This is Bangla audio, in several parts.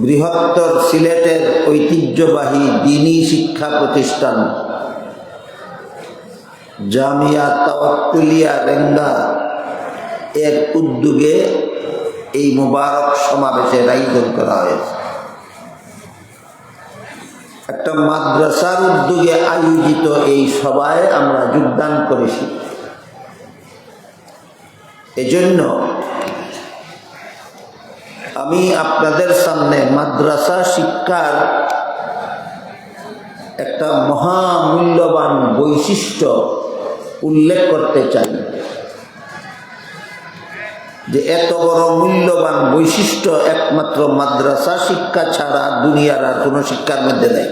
বৃহত্তর সিলেটের ঐতিহ্যবাহী দ্বীনি শিক্ষা প্রতিষ্ঠান জামিয়া তাওয়াক্কুলিয়া রেঙ্গা এর উদ্যোগে এই মোবারক সমাবেশের আয়োজন করা হয়েছে। একটা মাদ্রাসার উদ্যোগে আয়োজিত এই সভায় আমরা যোগদান করেছি। এজন্য আমি আপনাদের সামনে মাদ্রাসা শিক্ষার একটা মহামূল্যবান বৈশিষ্ট্য উল্লেখ করতে চাই, যে এত বড় মূল্যবান বৈশিষ্ট্য একমাত্র মাদ্রাসা শিক্ষা ছাড়া দুনিয়ার আর কোনো শিক্ষার মধ্যে নেই।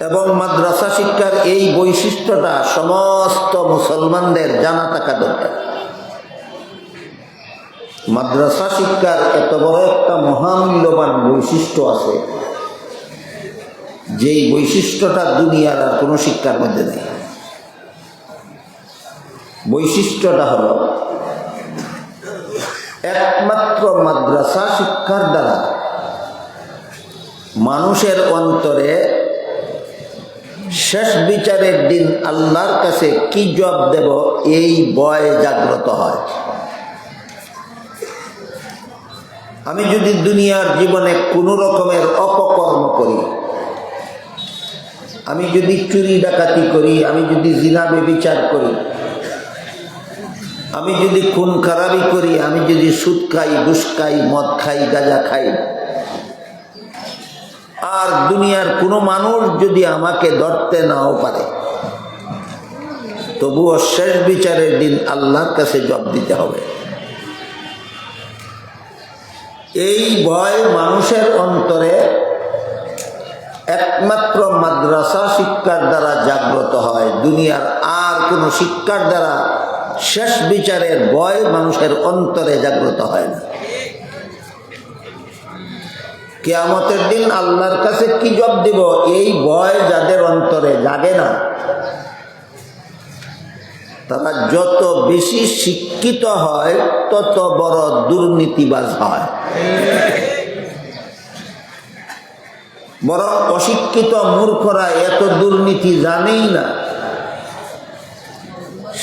এবং মাদ্রাসা শিক্ষার এই বৈশিষ্ট্যটা সমস্ত মুসলমানদের জানা থাকা দরকার। মাদ্রাসা শিক্ষার এত বড় একটা মহামূল্যবান বৈশিষ্ট্য আছে, যেই বৈশিষ্ট্যটা দুনিয়ার আর কোনো শিক্ষার মধ্যে নেই। বৈশিষ্ট্যটা হলো একমাত্র মাদ্রাসা শিক্ষার দ্বারা মানুষের অন্তরে শেষ বিচারের দিন আল্লাহর কাছে কি জবাব দেব এই ভয় জাগ্রত হয়। আমি যদি দুনিয়ার জীবনে কোনো রকমের অপকর্ম করি, আমি যদি চুরি ডাকাতি করি, আমি যদি জিনা ব্যভিচার করি, আমি যদি খুন খারাপি করি, আমি যদি সুদ খাই, ঘুষ খাই, মদ খাই, গাঁজা খাই, আর দুনিয়ার কোনো মানুষ যদি আমাকে ধরতে নাও পারে, তবুও শেষ বিচারের দিন আল্লাহর কাছে জবাব দিতে হবে। এই ভয় মানুষের অন্তরে একমাত্র মাদ্রাসা শিক্ষার দ্বারা জাগ্রত হয়। দুনিয়ার আর কোনো শিক্ষার দ্বারা শেষ বিচারের ভয় মানুষের অন্তরে জাগ্রত হয় না। কিয়ামতের দিন আল্লাহর কাছে কি জবাব দিব এই ভয় যাদের অন্তরে জাগে না, তারা যত বেশি শিক্ষিত হয় তত বড় দুর্নীতিবাজ হয়। বরং অশিক্ষিত মূর্খরা এত দুর্নীতি জানেই না।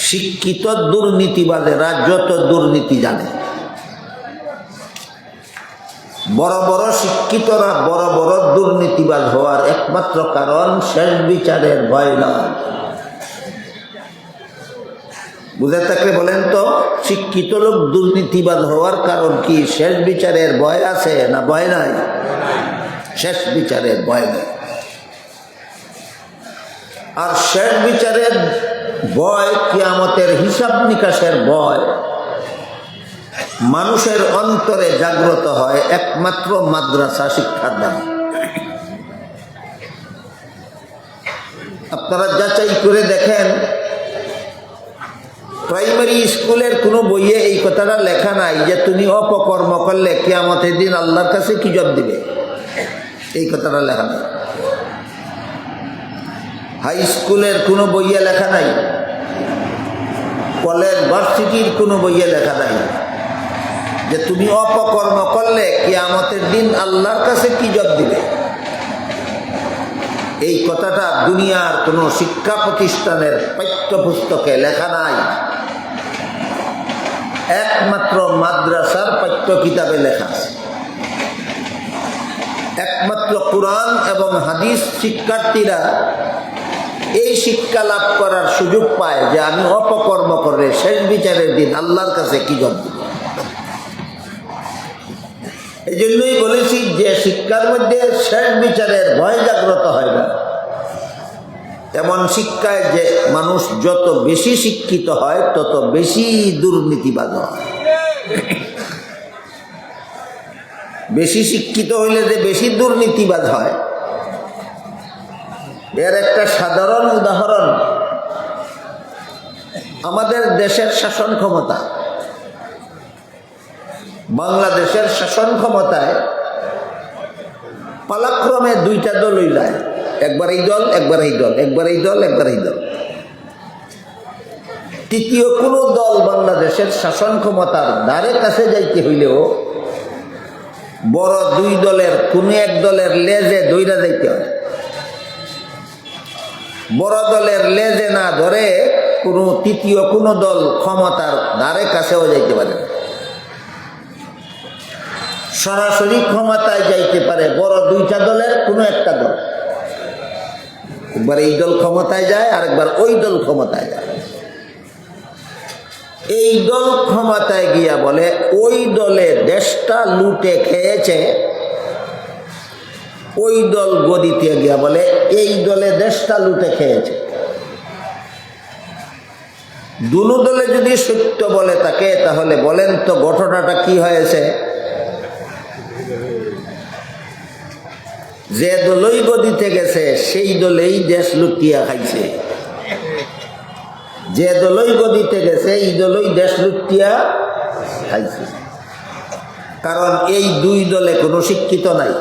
শিক্ষিত দুর্নীতিবাজেরা যত দুর্নীতি জানে। বড় বড় শিক্ষিতরা বড় বড় দুর্নীতিবাজ হওয়ার একমাত্র কারণ শেষ বিচারের ভয় নয়। বুঝে থাকলে বলেন তো, শিক্ষিত লোক দুর্নীতিবাজ হওয়ার কারণ কি? শেষ বিচারের ভয় আছে না ভয় নাই? শেষ বিচারের ভয় নেই। আর শেষ বিচারের ভয়, কিয়ামতের হিসাব নিকাশের ভয় মানুষের অন্তরে জাগ্রত হয় একমাত্র মাদ্রাসা শিক্ষার দ্বারা। আপনারা যাচাই করে দেখেন, প্রাইমারি স্কুলের কোনো বইয়ে এই কথাটা লেখা নাই যে তুমি অপকর্ম করলে কিয়ামতের দিন আল্লাহর কাছে কি জবাব দিবে। এই কথাটা লেখা নাই। হাই স্কুলের কোনো বইয়ে লেখা নাই, কলেজ ভার্সিটির কোনো বইয়ে লেখা নাই যে তুমি অপকর্ম করলে কিয়ামতের দিন আল্লাহর কাছে কি জবাব দিবে। এই কথাটা দুনিয়ার কোনো শিক্ষা প্রতিষ্ঠানের পাঠ্যপুস্তকে লেখা নাই, একমাত্র মাদ্রাসার পাঠ্য কিতাবে লেখা আছে। একমাত্র কোরআন এবং হাদিস শিক্ষার্থীরা এই শিক্ষা লাভ করার সুযোগ পায় যে আমি অপকর্ম করলে শেষ বিচারের দিন আল্লাহর কাছে কি জবাব দিব। এই জন্যই বলেছি যে শিক্ষার মধ্যে শেষ বিচারের ভয় জাগ্রত হয় না। এমন শিক্ষায় যে মানুষ যত বেশি শিক্ষিত হয় তত বেশি দুর্নীতিবাজ হয়। বেশি শিক্ষিত হইলে যে বেশি দুর্নীতিবাজ হয়, এর একটা সাধারণ উদাহরণ আমাদের দেশের শাসন ক্ষমতা। বাংলাদেশের শাসন ক্ষমতায় পালাক্রমে দুইটা দল হইলায়, একবার এই দল একবার এই দল, একবার এই দল একবার এই দল। তৃতীয় কোনো দল বাংলাদেশের শাসন ক্ষমতার দ্বারে কাছে যাইতে হইলেও বড় দুই দলের কোন এক দলের লেজে দইরা যাইতে হয়। বড় দলের লেজে না ধরে কোনো তৃতীয় কোনো দল ক্ষমতার ধারে কাছেও যাইতে পারে না। সরাসরি ক্ষমতায় যাইতে পারে বড় দুইটা দলের কোনো একটা দল। একবার এই দল ক্ষমতায় যায়, আরেকবার ওই দল ক্ষমতায় যায়। এই দল ক্ষমতায় গিয়া বলে ওই দলে দেশটা লুটে খেয়েছে, ওই দল গদিতে গিয়া বলে এই দলে দেশটা লুটে খেয়েছে। দুনো দলে যদি সত্য বলে থাকে তাহলে বলেন তো ঘটনাটা কি হয়েছে? যে দলই গদিতে গেছে সেই দলেই দেশ লুটিয়া খাইছে। যে দলই গদিতে গেছে এই দলই দেশ লুটিয়া খাইছে। কারণ এই দুই দলে কোনো শিক্ষিত নাই।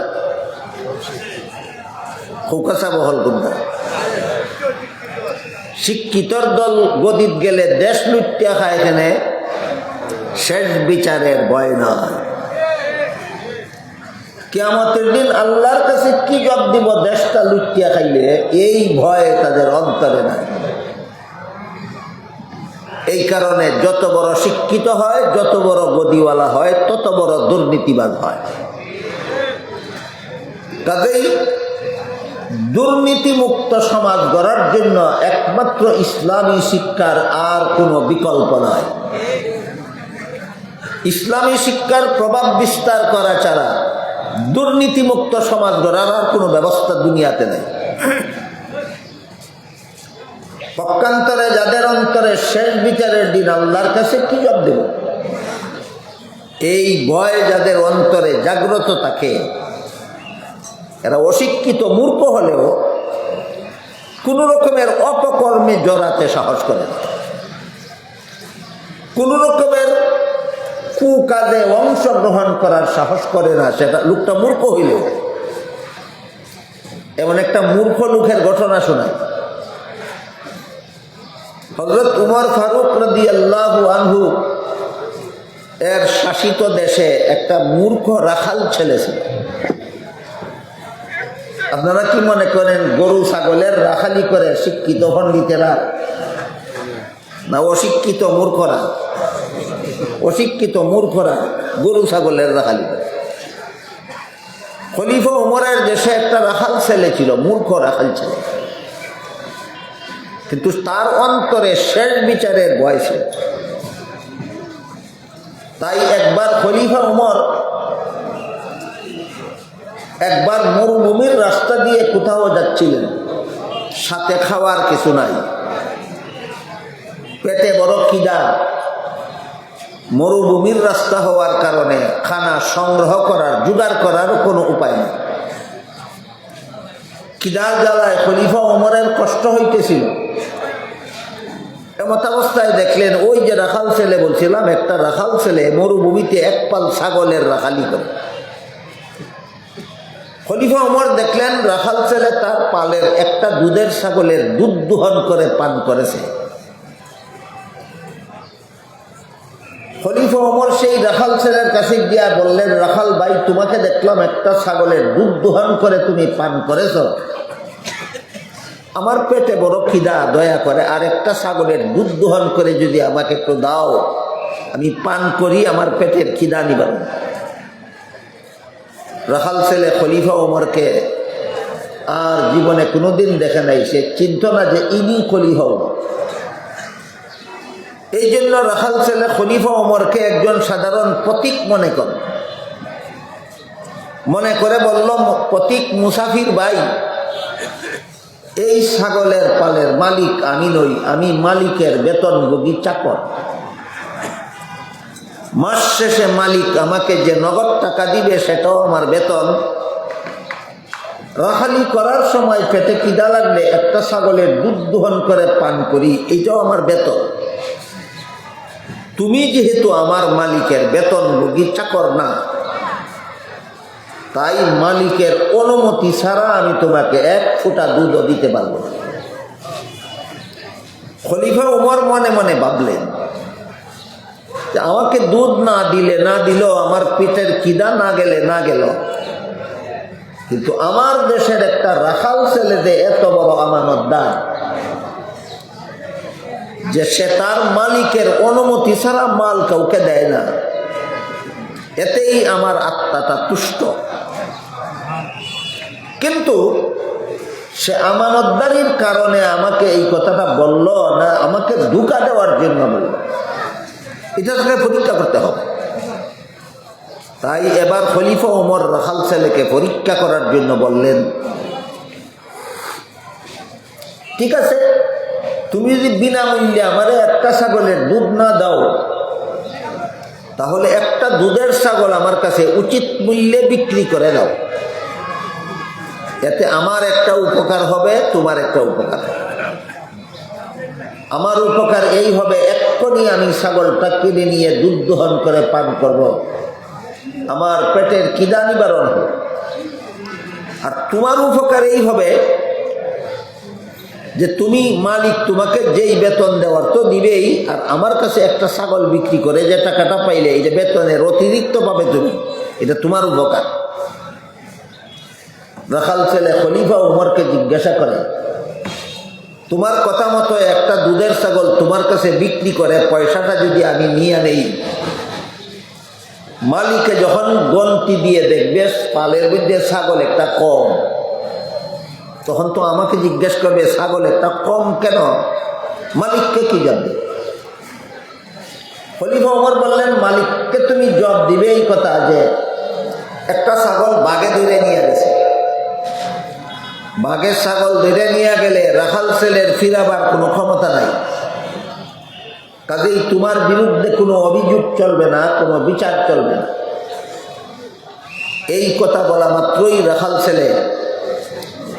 খোকাসা বহল গুন্ডা শিক্ষিতর দল গদিত গেলে দেশ লুটিয়া খায়। এখানে শেষ বিচারের ভয় নয়। কিয়ামতের দিন আল্লাহর কাছে কি জবাব দিব দেশটা লুটিয়া খাইলে, এই ভয় তাদের অন্তরে নাই। এই কারণে যত বড় শিক্ষিত হয়, যত বড় গদিওয়ালা হয়, তত বড় দুর্নীতিবাজ হয়। কাজেই দুর্নীতিমুক্ত সমাজ গড়ার জন্য একমাত্র ইসলামী শিক্ষার আর কোনো বিকল্প নয়। ইসলামী শিক্ষার প্রভাব বিস্তার করা ছাড়া দুর্নীতিমুক্ত সমাজ গড়ার আর কোনো ব্যবস্থা দুনিয়াতে নেই। পক্ষান্তরে যাদের অন্তরে শেষ বিচারের দিন আল্লাহর কাছে কি জবাব দেব, এই ভয় যাদের অন্তরে জাগ্রত থাকে, এরা অশিক্ষিত মূর্খ হলেও কোন রকমের অপকর্মে জড়াতে সাহস করে না, কোন রকমের কুকাজে অংশগ্রহণ করার সাহস করে না। সেটা লোকটা মূর্খ হইলেও। এমন একটা মূর্খ লোকের ঘটনা শোনায়। হযরত উমর ফারুক রাদিয়াল্লাহু আনহু এর শাসিত দেশে একটা মূর্খ রাখাল ছেলে ছিল। আপনারা কি মনে করেন গরু ছাগলের রাখালি করে শিক্ষিত পণ্ডিতেরা না অশিক্ষিত মূর্খরা? অশিক্ষিত মূর্খরা গরু ছাগলের রাখালি করে। খলিফা উমরের দেশে একটা রাখাল ছেলে ছিল, মূর্খ রাখাল ছেলে, কিন্তু তার অন্তরে শেষ বিচারের ভয় ছিল। তাই একবার খলিফা উমর একবার মরুভূমির রাস্তা দিয়ে কোথাও যাচ্ছিলেন, সাথে খাওয়ার কিছু নাই, পেটে বড় খিদা। মরুভূমির রাস্তা হওয়ার কারণে খানা সংগ্রহ করার জোগাড় করার কোনো উপায় নেই। খিদার জ্বালায় খলিফা ওমরের কষ্ট হইতেছিল। এমতাবস্থায় দেখলেন ওই যে রাখাল ছেলে বলছিলাম, একটা রাখাল ছেলে মরুভূমিতে এক পাল ছাগলের রাখালি করে। খলিফা ওমর দেখলেন রাখাল ছেলে তার পালের একটা দুধের ছাগলের দুধ দোহন করে পান করেছে। খলিফা ওমর সেই রাখাল ছেলের কাছে গিয়া বললেন, রাখাল ভাই, তোমাকে দেখলাম একটা ছাগলের দুধ দোহন করে তুমি পান করেছ, আমার পেটে বড় খিদা, দয়া করে আর একটা ছাগলের দুধ দোহন করে যদি আমাকে একটু দাও, আমি পান করি, আমার পেটের খিদা নিবারণ। রাখাল ছেলে খলিফা ওমরকে আর জীবনে কোনোদিন দেখে নাই, সে চিন্ত না যে ইনি খলিফা ওমর। এই জন্য রাখাল ছেলে খলিফা ওমরকে একজন সাধারণ প্রতীক মনে করে বলল, প্রতীক মুসাফির ভাই, এই ছাগলের পালের মালিক আমি নই, আমি মালিকের বেতনভোগী চাকর। মাস শেষে মালিক আমাকে যে নগদ টাকা দিবে সেটাও আমার বেতন। রাখালি করার সময় পেটে খিদা লাগলে একটা ছাগলের দুধ দোহন করে পান করি, এইটাও আমার বেতন। তুমি যেহেতু আমার মালিকের বেতনভোগী চাকর না, তাই মালিকের অনুমতি ছাড়া আমি তোমাকে এক ফোঁটা দুধও দিতে পারবো না। খলিফা উমর মনে মনে ভাবলেন, যে আমাকে দুধ না দিল, আমার পেটের খিদা না গেল, কিন্তু আমার দেশের একটা রাখাল ছেলে যে এত বড় আমানতদার যে সে তার মালিকের অনুমতি ছাড়া মাল কাউকে দেয় না, এতেই আমার আত্মাটা তুষ্ট। কিন্তু সে আমানতদারির কারণে আমাকে এই কথাটা বলল না, আমাকে ধোঁকা দেওয়ার জন্য বলল, এটা তাকে পরীক্ষা করতে হবে। তাই এবার খলিফা ওমর রাখাল ছেলেকে পরীক্ষা করার জন্য বললেন, ঠিক আছে, তুমি যদি বিনামূল্যে আমারে একটা ছাগলের দুধ না দাও, তাহলে একটা দুধের ছাগল আমার কাছে উচিত মূল্যে বিক্রি করে দাও, এতে আমার একটা উপকার হবে, তোমার একটা উপকার হবে। আমার উপকার এই হবে, এক্ষুনি আমি ছাগলটা কিনে নিয়ে দুধ দহন করে পান করব, আমার পেটের খিদা নিবারণ হবে। আর তোমার উপকার এই হবে যে তুমি মালিক, তোমাকে যেই বেতন দেওয়ার তো দিবেই, আর আমার কাছে একটা ছাগল বিক্রি করে যে টাকাটা পাইলে এই যে বেতনের অতিরিক্ত পাবে তুমি, এটা তোমার উপকার। রাখাল ছেলে খলিফা উমরকে জিজ্ঞাসা করে, তোমার কথা মতো একটা দুধের ছাগল তোমার কাছে বিক্রি করে পয়সাটা যদি আমি নিয়ে নেই, মালিকে যখন গন্তি দিয়ে দেখবে পালের মধ্যে ছাগল একটা কম, তখন তো আমাকে জিজ্ঞেস করবে ছাগল একটা কম কেন, মালিককে কি জানবে? খলিফা ওমর বললেন, মালিককে তুমি জবাব দিবে এই কথা যে একটা ছাগল বাঘে ধরে নিয়ে গেছে, বাঘের ছাগল ধরে নিয়ে গেলে রাখাল ছেলের ফিরাবার কোনো ক্ষমতা নাই, কাজেই তোমার বিরুদ্ধে কোনো অভিযোগ চলবে না, কোনো বিচার চলবে না। এই কথা বলা মাত্রই রাখাল ছেলে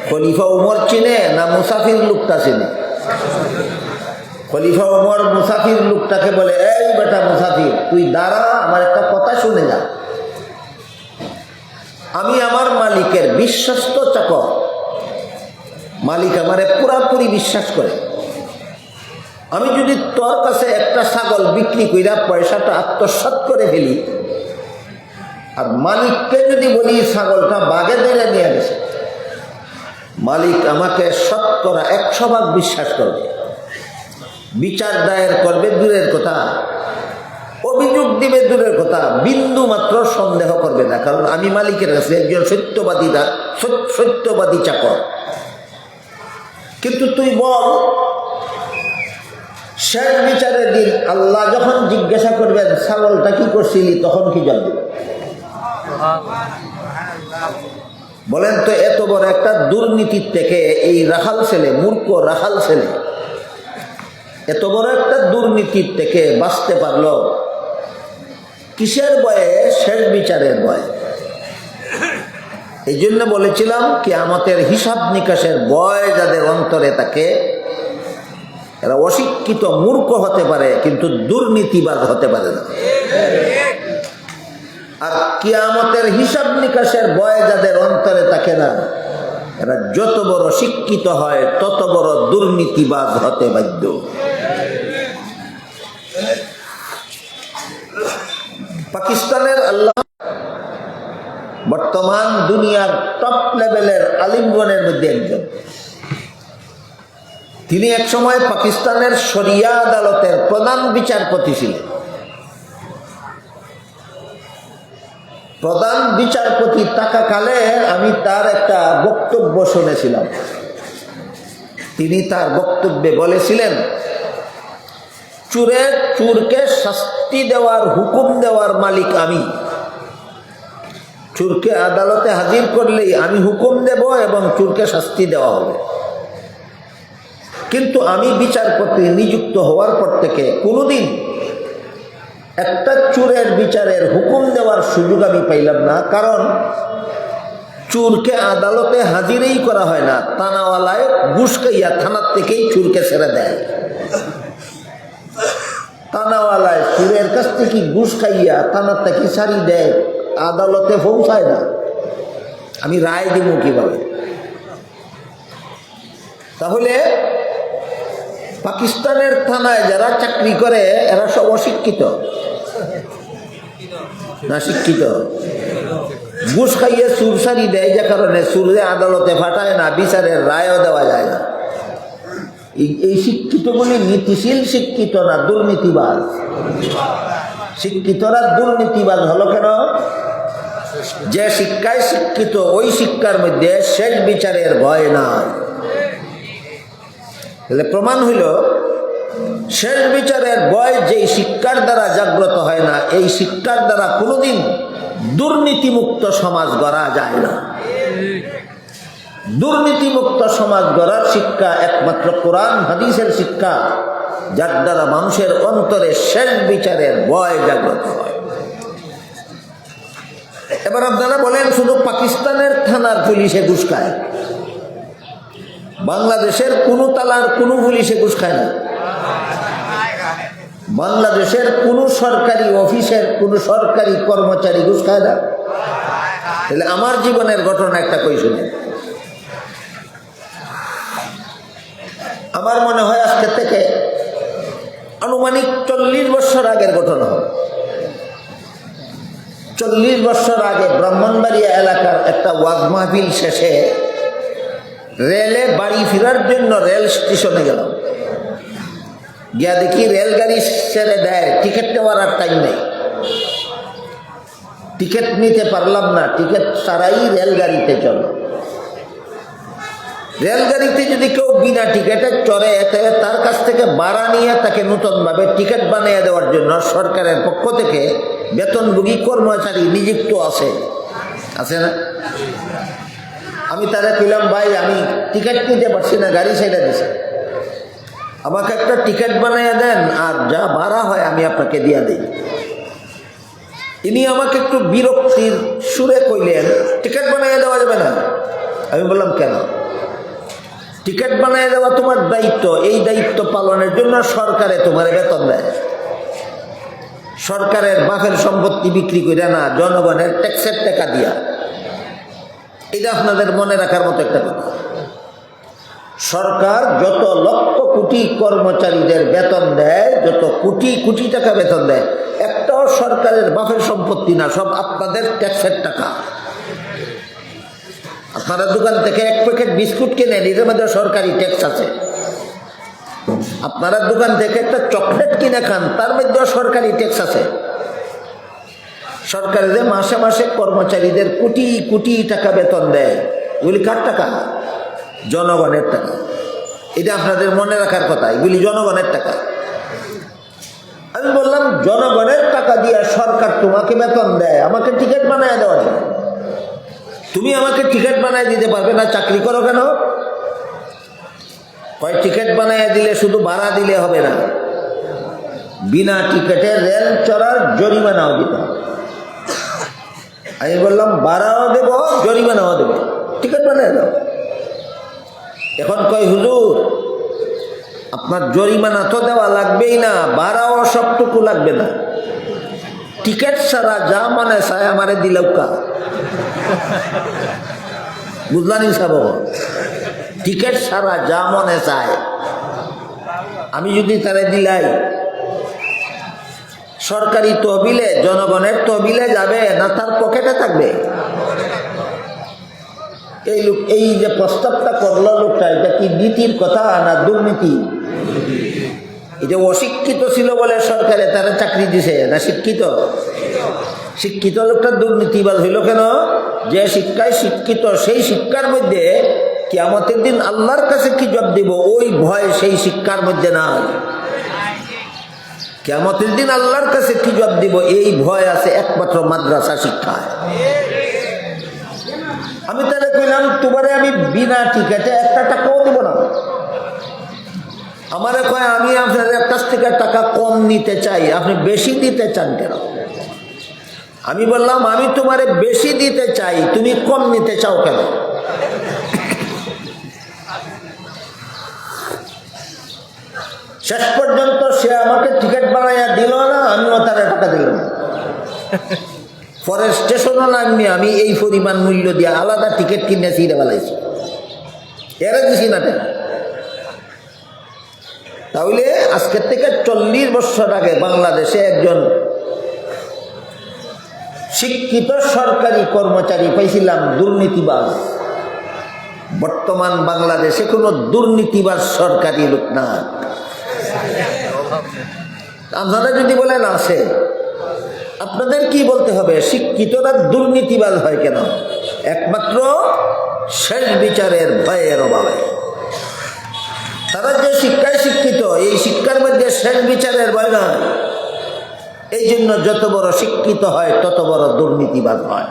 খলিফা উমর চিনে না মুসাফির লোকটা চিনে? খলিফা উমর মুসাফির লোকটাকে বলে, এই বেটা মুসাফির, তুই দাঁড়া, আমার একটা কথা শুনে যা। আমি আমার মালিকের বিশ্বস্ত চাকর, মালিক আমারে পুরাপুরি বিশ্বাস করে। আমি যদি তোর কাছে একটা ছাগল বিক্রি কইরা পয়সাটা আত্মসাৎ করে ফেলি, আর মালিককে যদি বলি ছাগলটা বাঘে ধরে নিয়ে গেছে, মালিক আমাকে শতকরা 100% বিশ্বাস করবে, বিচার দায়ের করবে দূরের কথা, অভিযোগ দিবে দূরের কথা, বিন্দু মাত্র সন্দেহ করবে না, কারণ আমি মালিকের কাছে একজন সত্যবাদী চাকর। কিন্তু তুই বল, শেষ বিচারের দিন আল্লাহ যখন জিজ্ঞাসা করবেন ছাগলটা কি করছিলি, তখন কি জানবে? বলেন তো, এত বড় একটা দুর্নীতির থেকে এই রাখাল ছেলে, মূর্খ রাখাল ছেলে, এত বড় একটা দুর্নীতির থেকে বাঁচতে পারলো কিসের ভয়ে? শেষ বিচারের ভয়ে। এই জন্য বলেছিলাম কিয়ামতের হিসাব নিকাশের ভয় যাদের অন্তরে থাকে, এরা অশিক্ষিত মূর্খ হতে পারে, কিন্তু দুর্নীতিবাজ হতে পারে না। আর কিয়ামতের হিসাব নিকাশের ভয় যাদের অন্তরে থাকে না, এরা যত বড় শিক্ষিত হয় তত বড় দুর্নীতিবাজ হতে বাধ্য। পাকিস্তানের আল্লাহ বর্তমান দুনিয়ার টপ লেভেলের আলিমগণের মধ্যে একজন। তিনি একসময় পাকিস্তানের শরিয়া আদালতের প্রধান বিচারপতি ছিলেন। প্রধান বিচারপতি থাকাকালে আমি তার একটা বক্তব্য শুনেছিলাম। তিনি তার বক্তব্যে বলেছিলেন, চোরকে শাস্তি দেওয়ার হুকুম দেওয়ার মালিক আমি। চোরকে আদালতে হাজির করলেই আমি হুকুম দেব এবং চোরকে শাস্তি দেওয়া হবে। কিন্তু আমি বিচারপতি নিযুক্ত হওয়ার পর থেকে কোনোদিন একটা চোরের বিচারের হুকুম দেওয়ার সুযোগ আমি পাইলাম না, কারণ চোরকে আদালতে হাজিরই করা হয় না, থানাওয়ালায় ঘুষ খাইয়া থানার থেকেই চোরকে ছেড়ে দেয়। থানাওয়ালায় চোরের কাছ থেকে ঘুষ খাইয়া থানার থেকে ছাড়ি দেয়, আদালতে পৌঁছায় না। আমি রায় দিব কিভাবে? তাহলে পাকিস্তানের থানায় যারা চাকরি করে এরা সব অশিক্ষিত। না শিক্ষিত? ঘুষ খাইয়ে সুরসারি দেয়, যে কারণে সুরে আদালতে ফাটায় না, বিচারের রায়ও দেওয়া যায় না। এই শিক্ষিতগুলি নীতিশীল শিক্ষিত না, দুর্নীতিবাজ। শিক্ষিতরা দুর্নীতিবাজ হলো কেন? যে শিক্ষায় শিক্ষিত ওই শিক্ষার মধ্যে শেষ বিচারের ভয় নাই। তাহলে প্রমাণ হইল শেষ বিচারের ভয় যেই শিক্ষার দ্বারা জাগ্রত হয় না, এই শিক্ষার দ্বারা কোনোদিন দুর্নীতিমুক্ত সমাজ গড়া যায় না। দুর্নীতিমুক্ত সমাজ গড়ার শিক্ষা একমাত্র কোরআন হাদিসের শিক্ষা, যার দ্বারা মানুষের অন্তরে শেষ বিচারের ভয় জাগ্রত হয়। এবার আপনারা বলেন, শুধু পাকিস্তানের থানার পুলিশে ঘুষ খায়, বাংলাদেশের কোন তালার কোন পুলিশে ঘুষ খায় না? বাংলাদেশের কোন সরকারি অফিসের কোন সরকারি কর্মচারী ঘুষ খায় না? তাহলে আমার জীবনের ঘটনা একটা কই শুনে। আমার মনে হয় আজকে থেকে আনুমানিক 40 বছর আগের ঘটনা হবে। 40 বছর আগে ব্রাহ্মণবাড়িয়া এলাকার একটা ওয়াজ মাহফিল শেষে রেলে বাড়ি ফেরার জন্য রেল স্টেশনে গেলাম। গিয়া দেখি রেলগাড়ি ছেড়ে দেয়, টিকিট নেওয়ার আর টাইম নেই। টিকিট নিতে পারলাম না, টিকিট ছাড়াই রেলগাড়িতে চল। রেলগাড়িতে যদি কেউ বিনা টিকিটে চড়ে, তার কাছ থেকে ভাড়া নিয়ে তাকে নতুনভাবে টিকিট বানিয়ে দেওয়ার জন্য সরকারের পক্ষ থেকে বেতনভোগী কর্মচারী নিযুক্ত আছে না? আমি তারা কইলাম, ভাই আমি টিকিট নিতে পারছি না, গাড়ি ছেড়ে দিছে, আমাকে একটা টিকিট বানিয়ে দেন, আর যা ভাড়া হয় আমি আপনাকে দিয়ে দিই। ইনি আমাকে একটু বিরক্তির সুরে কইলেন, টিকিট বানিয়ে দেওয়া যাবে না। আমি বললাম, কেন? টিকিট বানিয়ে দেওয়া তোমার দায়িত্ব, এই দায়িত্ব পালনের জন্য সরকারে তোমার বেতন দেয়। সরকারের বাপের সম্পত্তি বিক্রি করে না, জনগণের ট্যাক্সের টাকা দিয়া। এটা আপনাদের মনে রাখার মতো একটা কথা। সরকার যত লক্ষ কোটি কর্মচারীদের বেতন দেয়, যত কোটি কোটি টাকা বেতন দেয়, একটাও সরকারের বাপের সম্পত্তি না, সব আপনাদের ট্যাক্সের টাকা। আপনারা দোকান থেকে এক প্যাকেট বিস্কুট কিনেন, এর মধ্যে সরকারি ট্যাক্স আছে। আপনারা দোকান থেকে একটা চকলেট কিনে খান, তার মধ্যেও সরকারি ট্যাক্স আছে। সরকারের মাসে মাসে কর্মচারীদের কোটি কোটি টাকা বেতন দেয়, এগুলি কার টাকা? জনগণের টাকা। এটা আপনাদের মনে রাখার কথা, এগুলি জনগণের টাকা। আমি বললাম, জনগণের টাকা দিয়ে সরকার তোমাকে বেতন দেয়, আমাকে টিকিট বানায় দেওয়ার জন্য। তুমি আমাকে টিকিট বানায় দিতে পারবে না, চাকরি করো কেন? কয় টিকিট বানায় দিলে শুধু ভাড়া দিলে হবে না, বিনা টিকিটে রেল চড়ার জরিমানাও দিতে হবে। আমি বললাম, ভাড়াও দেব, জরিমানাও দেব, টিকিট বানায় দাও। এখন কয়, হুজুর আপনার জরিমানা তো দেওয়া লাগবেই না, ভাড়াও সবটুকু লাগবে না, টিকিট ছাড়া যা মানে চায় আমারে দিলেও কা। বুঝলানি সাব, টিকিট ছাড়া যা মনে চায় আমি যদি তারে দিলাই, সরকারি তহবিলে, জনগণের তহবিলে যাবে না তার পকেটে থাকবে? এই যে প্রস্তাবটা করলো লোকটা, এটা কি নীতির কথা না দুর্নীতি? এটা অশিক্ষিত ছিল বলে সরকারে তারা চাকরি দিছে, না শিক্ষিত? শিক্ষিত লোকটা দুর্নীতিবাজ হইল কেন? যে শিক্ষায় শিক্ষিত, সেই শিক্ষার মধ্যে কিয়ামতের দিন আল্লাহর কাছে কি জবাব দিব ওই ভয় সেই শিক্ষার মধ্যে নাই। কিয়ামতের দিন আল্লাহর কাছে কি জবাব দিব এই ভয় আছে একমাত্র মাদ্রাসা শিক্ষায়। আমি তাহলে কইলাম, তোমারে আমি বিনা টিকিটে একটা টাকাও দিব না। আমারে কয়, আমি আপনাদের কাছ থেকে টাকা কম নিতে চাই, আপনি বেশি দিতে চান কেন? আমি বললাম, আমি তোমারে বেশি দিতে চাই, তুমি কম নিতে চাও কেন? শেষ পর্যন্ত সে আমাকে টিকিট বানাইয়া দিল না, আমিও তার টাকা দিল না। পরে স্টেশনও নামনি, আমি এই পরিমাণ মূল্য দিয়ে আলাদা টিকিট কিনে ছিঁড়ে ফেলাইছি, এরা দিছি না টাকা। তাহলে আজকের থেকে 40 বছর আগে বাংলাদেশে একজন শিক্ষিত সরকারি কর্মচারী পাইছিলাম দুর্নীতিবাজ। বর্তমান বাংলাদেশে কোনো দুর্নীতিবাজ সরকারি লোক না। আপনারা যদি বলেন আছে, আপনাদের কি বলতে হবে? শিক্ষিতরা দুর্নীতিবাজ হয় কেন? একমাত্র শেষ বিচারের ভয়ের অভাবে। তারা যে শিক্ষায় শিক্ষিত, এই শিক্ষার মধ্যে শেষ বিচারের ভয় নয়। এই জন্য যত বড় শিক্ষিত হয় তত বড় দুর্নীতিবাজ হয়।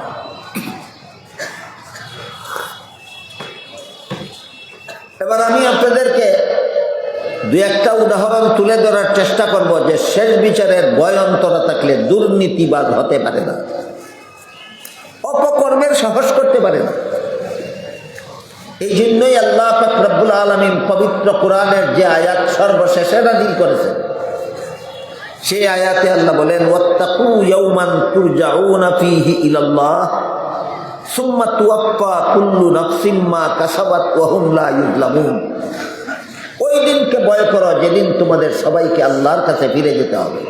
এবার আমি আপনাদেরকে দুই একটা উদাহরণ তুলে ধরার চেষ্টা করব যে শেষ বিচারের ভয় অন্তরে থাকলে দুর্নীতিবাজ হতে পারে না, অপকর্মের সাহস করতে পারে না। এই জন্যই আল্লাহ পাক রব্বুল আলামিন পবিত্র কোরআনের যে আয়াত সর্বশেষে নাযিল করেছেন, সেই আয়াতে আল্লাহ বলেন, ওয়াত্তাকু ইয়াওমান তুরজাউনা ফীহি ইলাল্লাহ সুম্মা তুওয়াফফা কুল্লু নাফসিন মা কাসাবাত ওয়া হুম লা ইউযলামুন। ওই দিনকে ভয় করো যেদিন তোমাদের সবাইকে আল্লাহর কাছে ফিরে যেতে হবে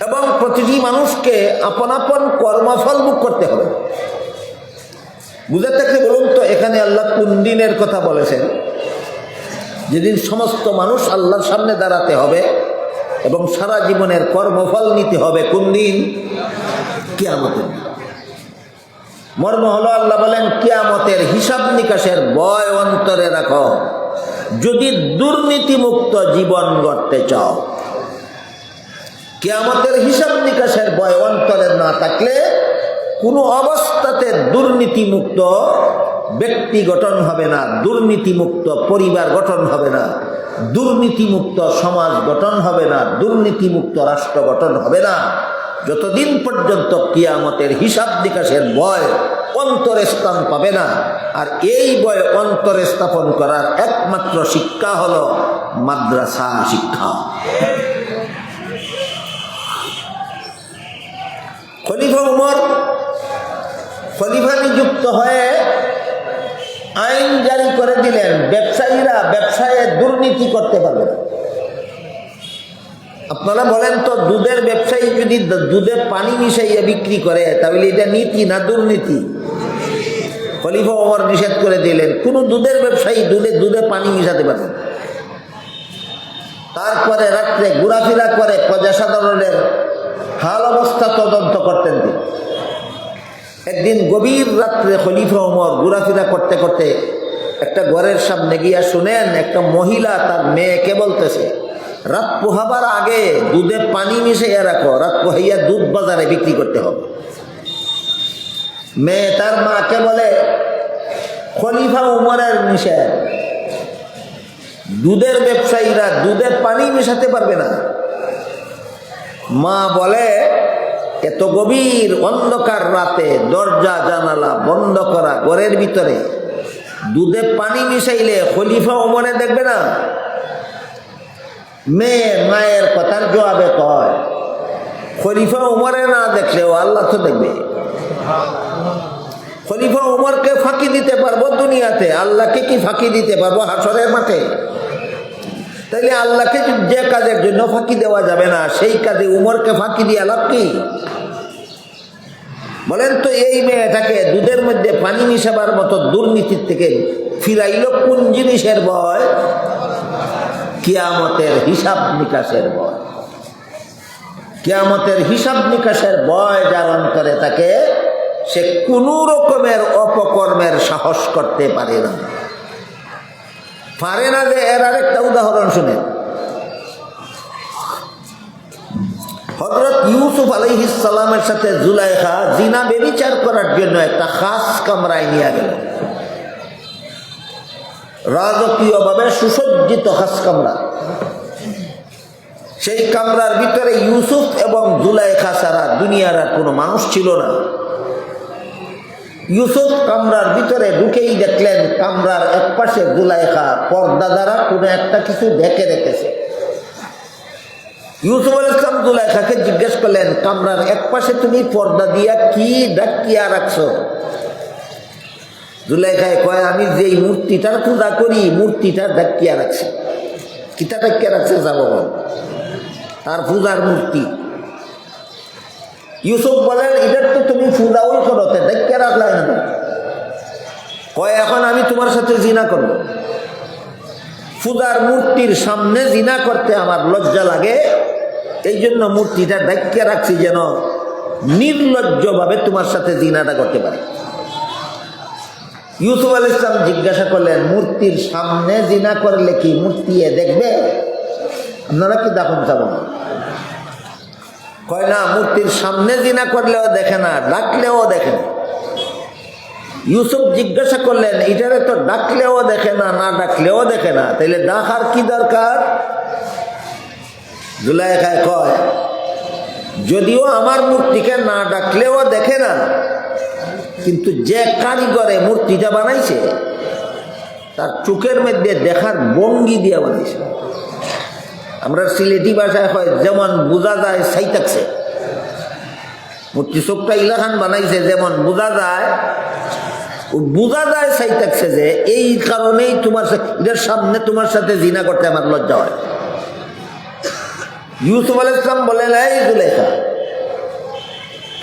এবং প্রতিটি মানুষকে আপন আপন কর্মফল ভোগ করতে হবে। বুঝে থাকলে বলুন তো, এখানে আল্লাহ কোন দিনের কথা বলেছেন? যেদিন সমস্ত মানুষ আল্লাহর সামনে দাঁড়াতে হবে এবং সারা জীবনের কর্মফল নিতে হবে। কোন দিন? কিয়ামতের দিন। মর্ম হলো আল্লাহ বলেন, কিয়ামতের হিসাব নিকাশের ভয় অন্তরে রাখো যদি দুর্নীতিমুক্ত জীবন গড়তে চাও। কিয়ামতের হিসাব নিকাশের ভয় অন্তরে না থাকলে কোনো অবস্থাতে দুর্নীতিমুক্ত ব্যক্তি গঠন হবে না, দুর্নীতিমুক্ত পরিবার গঠন হবে না, দুর্নীতিমুক্ত সমাজ গঠন হবে না, দুর্নীতিমুক্ত রাষ্ট্র গঠন হবে না, যতদিন পর্যন্ত কিয়ামতের হিসাব নিকাশের ভয় অন্তরে স্থান পাবে না। আর এই ভয় অন্তরে স্থাপন করার একমাত্র শিক্ষা হলো মাদ্রাসা শিক্ষা। খলিফা উমর খলিফা নিযুক্ত হয়ে আইন জারি করে দিলেন, ব্যবসায়ীরা ব্যবসায়ে দুর্নীতি করতে পারবে না। আপনারা বলেন তো, দুধের ব্যবসায়ী যদি দুধে পানি মিশাইয়া বিক্রি করে তাহলে এটা নীতি না দুর্নীতি? খলিফা ওমর নিষেধ করে দিলেন, কোনো দুধের ব্যবসায়ী দুধে পানি মিশাতে পারবে না। তারপরে রাত্রে ঘোরাফেরা করে প্রজাসাধারণের হাল অবস্থা তদন্ত করতেন তিনি। একদিন গভীর রাত্রে খলিফা ওমর ঘোরাফেরা করতে করতে একটা ঘরের সামনে গিয়া শুনেন একটা মহিলা তার মেয়েকে বলতেছে, রাত পোহাবার আগে দুধে পানি মিশাইয়া রাখো, রাত পোহাইয়া দুধ বাজারে বিক্রি করতে হবে। মেয়ে তার মাকে বলে, খলিফা উমরের নিষেধ, দুধের ব্যবসায়ীরা দুধে পানি মিশাতে পারবে না। মা বলে, এত গভীর অন্ধকার রাতে দরজা জানালা বন্ধ করা ঘরের ভিতরে দুধে পানি মিশাইলে খলিফা উমরে দেখবে না? মেয়ে মায়ের কথার জবাবে কয়, খলিফা উমরে না দেখলেও আল্লাহ তো দেখবে। খলিফা উমরকে ফাঁকি দিতে পারবো দুনিয়াতে, আল্লাহকে কি ফাঁকি দিতে পারবো হাসরের মাঠে? তাইলে আল্লাহকে যে কাজের জন্য ফাঁকি দেওয়া যাবে না, সেই কাজে উমরকে ফাঁকি দিয়ে লাভ কি? বলেন তো, এই মেয়েটাকে দুধের মধ্যে পানি মিশাবার মতো দুর্নীতির থেকে ফিরাইল কোন জিনিসের ভয়? কিয়ামতের হিসাব নিকাশের ভয়। কিয়ামতের হিসাব নিকাশের ভয় যার অন্তরে থাকে, সে কোনো রকমের অপকর্মের সাহস করতে পারে না। পারে না যে এর আরেকটা উদাহরণ শুনেন। হযরত ইউসুফ আলাইহিস সালামের সাথে জুলাইখা জিনা ব্যভিচার করার জন্য একটা খাস কামরায় নিয়ে গেল। রাজকীয়ভাবে সুসজ্জিত খাস কামরা। সেই কামরার ভিতরে ইউসুফ এবং জুলাইখা ছাড়া দুনিয়ার আর কোনো মানুষ ছিল না। ইউসুফ কামরার ভিতরে ঢুকেই দেখলেন কামরার এক পাশে জুলাইখা পর্দা দ্বারা কোনো একটা কিছু ঢেকে রেখেছে। ইউসুফ আলাইহিস সালাম জুলাইখাকে জিজ্ঞেস করলেন, কামরার এক পাশে তুমি পর্দা দিয়া কি ঢাকিয়া রাখছো? জুলাইখায় কয়, আমি যেই মূর্তিটার পূজা করি মূর্তিটা ঢাকিয়া রাখছি। কিটা ঢাকিয়া রাখছে? যাবো তার পূজার মূর্তি। ইউসুফ বলেন এটার তো তুমি ফুদাউল করতে দেখতে রাখলাই না। কয় এখন আমি তোমার সাথে জিনা করব। ফুদার মূর্তির সামনে জিনা করতে আমার লজ্জা লাগে, এই জন্য মূর্তিটা ডাকিয়ে রাখছি যেন নির্লজ্জভাবে তোমার সাথে জিনাটা করতে পারি। ইউসুফ আলাইহিস সালাম জিজ্ঞাসা করলেন, মূর্তির সামনে জিনা করলে কি মূর্তি দেখবে? আপনারা কি দাফন চাবেন? কয় না, মূর্তির সামনে জিনা করলেও দেখে না, ডাকলেও দেখে না। ইউসুফ জিজ্ঞাসা করলেন, এটারে তো ডাকলেও দেখে না, না ডাকলেও দেখে না, তাইলে ডাকার কি দরকার? জুলাইখায় কয়, যদিও আমার মূর্তিকে না ডাকলেও দেখে না, কিন্তু যে কারিগরে মূর্তিটা বানাইছে তার চোখের মধ্যে দেখার ভঙ্গি দিয়ে বানাইছে। আমরা সিলেটি ভাষায় হয় যেমন বোঝা যায় সাইতাকছে, মূর্তি চোখটা ইলাখান বানাইছে যেমন বোঝা যায় সাইতাকছে, যে এই কারণেই তোমার এটার সামনে তোমার সাথে জিনা করতে আমার লজ্জা হয়। ইউসুফ আলাইহিস সালাম বলেন, এই জুলেখা,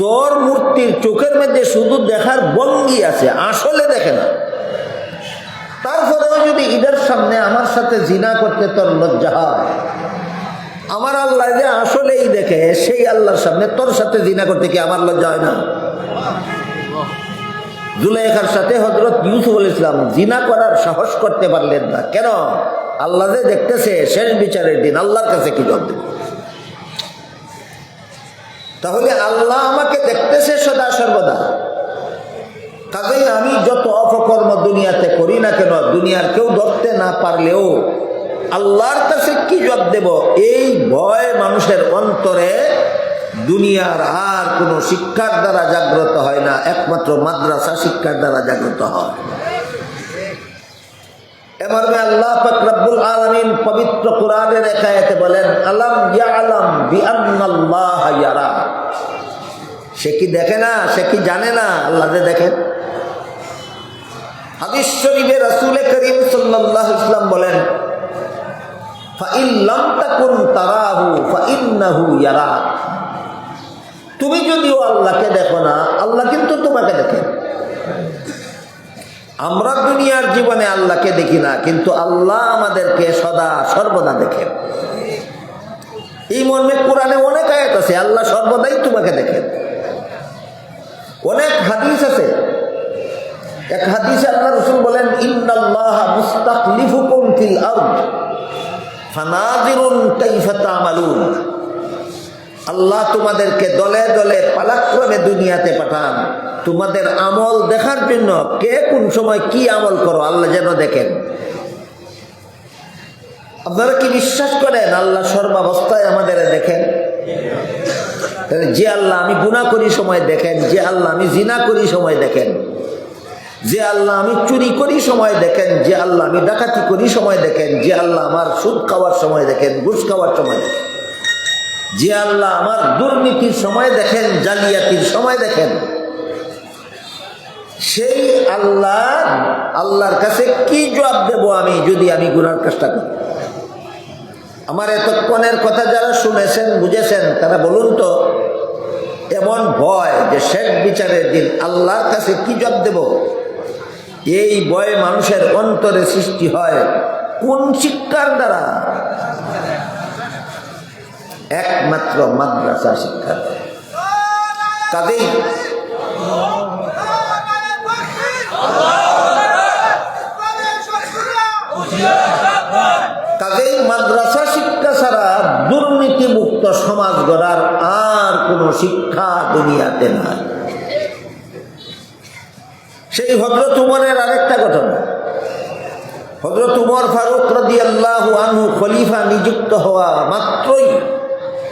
তোর মূর্তির চোখের মধ্যে শুধু দেখার ভঙ্গি আছে, আসলে দেখে না। তারপরেও যদি এটার সামনে আমার সাথে জিনা করতে তোর লজ্জা হয়, আমার আল্লাহ যে আসলেই দেখে, সেই আল্লাহর সামনে তোর সাথে জিনা করতে কি আমার লজ্জা হয় না? জুলাইখার সাথে হযরত ইউসুফ আলাইহিস সালাম জিনা করার সাহস করতে পারলেন না। কেন? আল্লাহ যে দেখতেছে, শেষ বিচারের দিন আল্লাহর কাছে কি জবাব দেব? তাহলে আল্লাহ আমাকে দেখতেছে সদা সর্বদা, কাজেই আমি যত অপকর্ম দুনিয়াতে করি না কেন, দুনিয়ার কেউ ধরতে না পারলেও আল্লাহর কাছে কি জবাব দেব, এই ভয় মানুষের অন্তরে দুনিয়ার আর কোনো শিক্ষার দ্বারা জাগ্রত হয় না, একমাত্র মাদ্রাসা শিক্ষার দ্বারা জাগ্রত হয়। এমর্মে আল্লাহ পাক রব্বুল আলামিন পবিত্র কোরআনের এক আয়াতে বলেন, আলাম ইয়ালাম বিআন্নাল্লাহা ইয়ারা। সে কি দেখে না? সে কি জানে না আল্লাহ যে দেখেন? হাদিস শরীফে রাসূল করিম সাল্লাল্লাহু আলাইহি ওয়াসাল্লাম বলেন, ফাইন লাম তাকুন তারাহু ফাইন্নাহু ইয়ারা। তুমি যদিও আল্লাহকে দেখো না, আল্লাহ কিন্তু তোমাকে দেখেন। আমরা দুনিয়ার জীবনে আল্লাহকে দেখি না, কিন্তু আল্লাহ আমাদেরকে সদা সর্বদা দেখেন। এই মর্মে কোরআনে অনেক আয়াত আছে, আল্লাহ সর্বদাই তোমাকে দেখেন। অনেক হাদিস আছে। এক হাদিসে আল্লাহ রাসূল বলেন, ইন্নাল্লাহা মুস্তাখলিফুকুম ফিল আরদ ফানাযিরুন কাইফা তা'মালুন। আল্লাহ তোমাদেরকে দলে দলে পালাক্রমে দুনিয়াতে পাঠান, তোমাদের আমল দেখার জন্য। কে কোন সময় কি আমল করো আল্লাহ যেন দেখেন। আপনারা কি বিশ্বাস করেন আল্লাহ সর্বাবস্থায় আমাদের দেখেন? যে আল্লাহ আমি গুনাহ করি সময় দেখেন, যে আল্লাহ আমি জিনা করি সময় দেখেন, যে আল্লাহ আমি চুরি করি সময় দেখেন, যে আল্লাহ আমি ডাকাতি করি সময় দেখেন, যে আল্লাহ আমার সুদ খাওয়ার সময় দেখেন, ঘুষ খাওয়ার সময় দেখেন, যে আল্লাহ আমার দুর্নীতির সময় দেখেন, জালিয়াতির সময় দেখেন, সেই আল্লাহর কাছে কি জবাব দেব আমি যদি আমি গুনার কাজটা করি? আমার এতক্ষণের কথা যারা শুনেছেন বুঝেছেন, তারা বলুন তো, এমন ভয় যে শেষ বিচারের দিন আল্লাহর কাছে কি জবাব দেব, এই ভয় মানুষের অন্তরে সৃষ্টি হয় কোন শিক্ষার দ্বারা? একমাত্র মাদ্রাসা শিক্ষা। কাজেই মাদ্রাসা শিক্ষা ছাড়া দুর্নীতিমুক্ত সমাজ গড়ার আর কোনো শিক্ষা দুনিয়াতে নাই। সেই হযরত উমরের আরেকটা ঘটনা। হযরত উমর ফারুক রাদিয়াল্লাহু আনহু খলিফা নিযুক্ত হওয়া মাত্রই,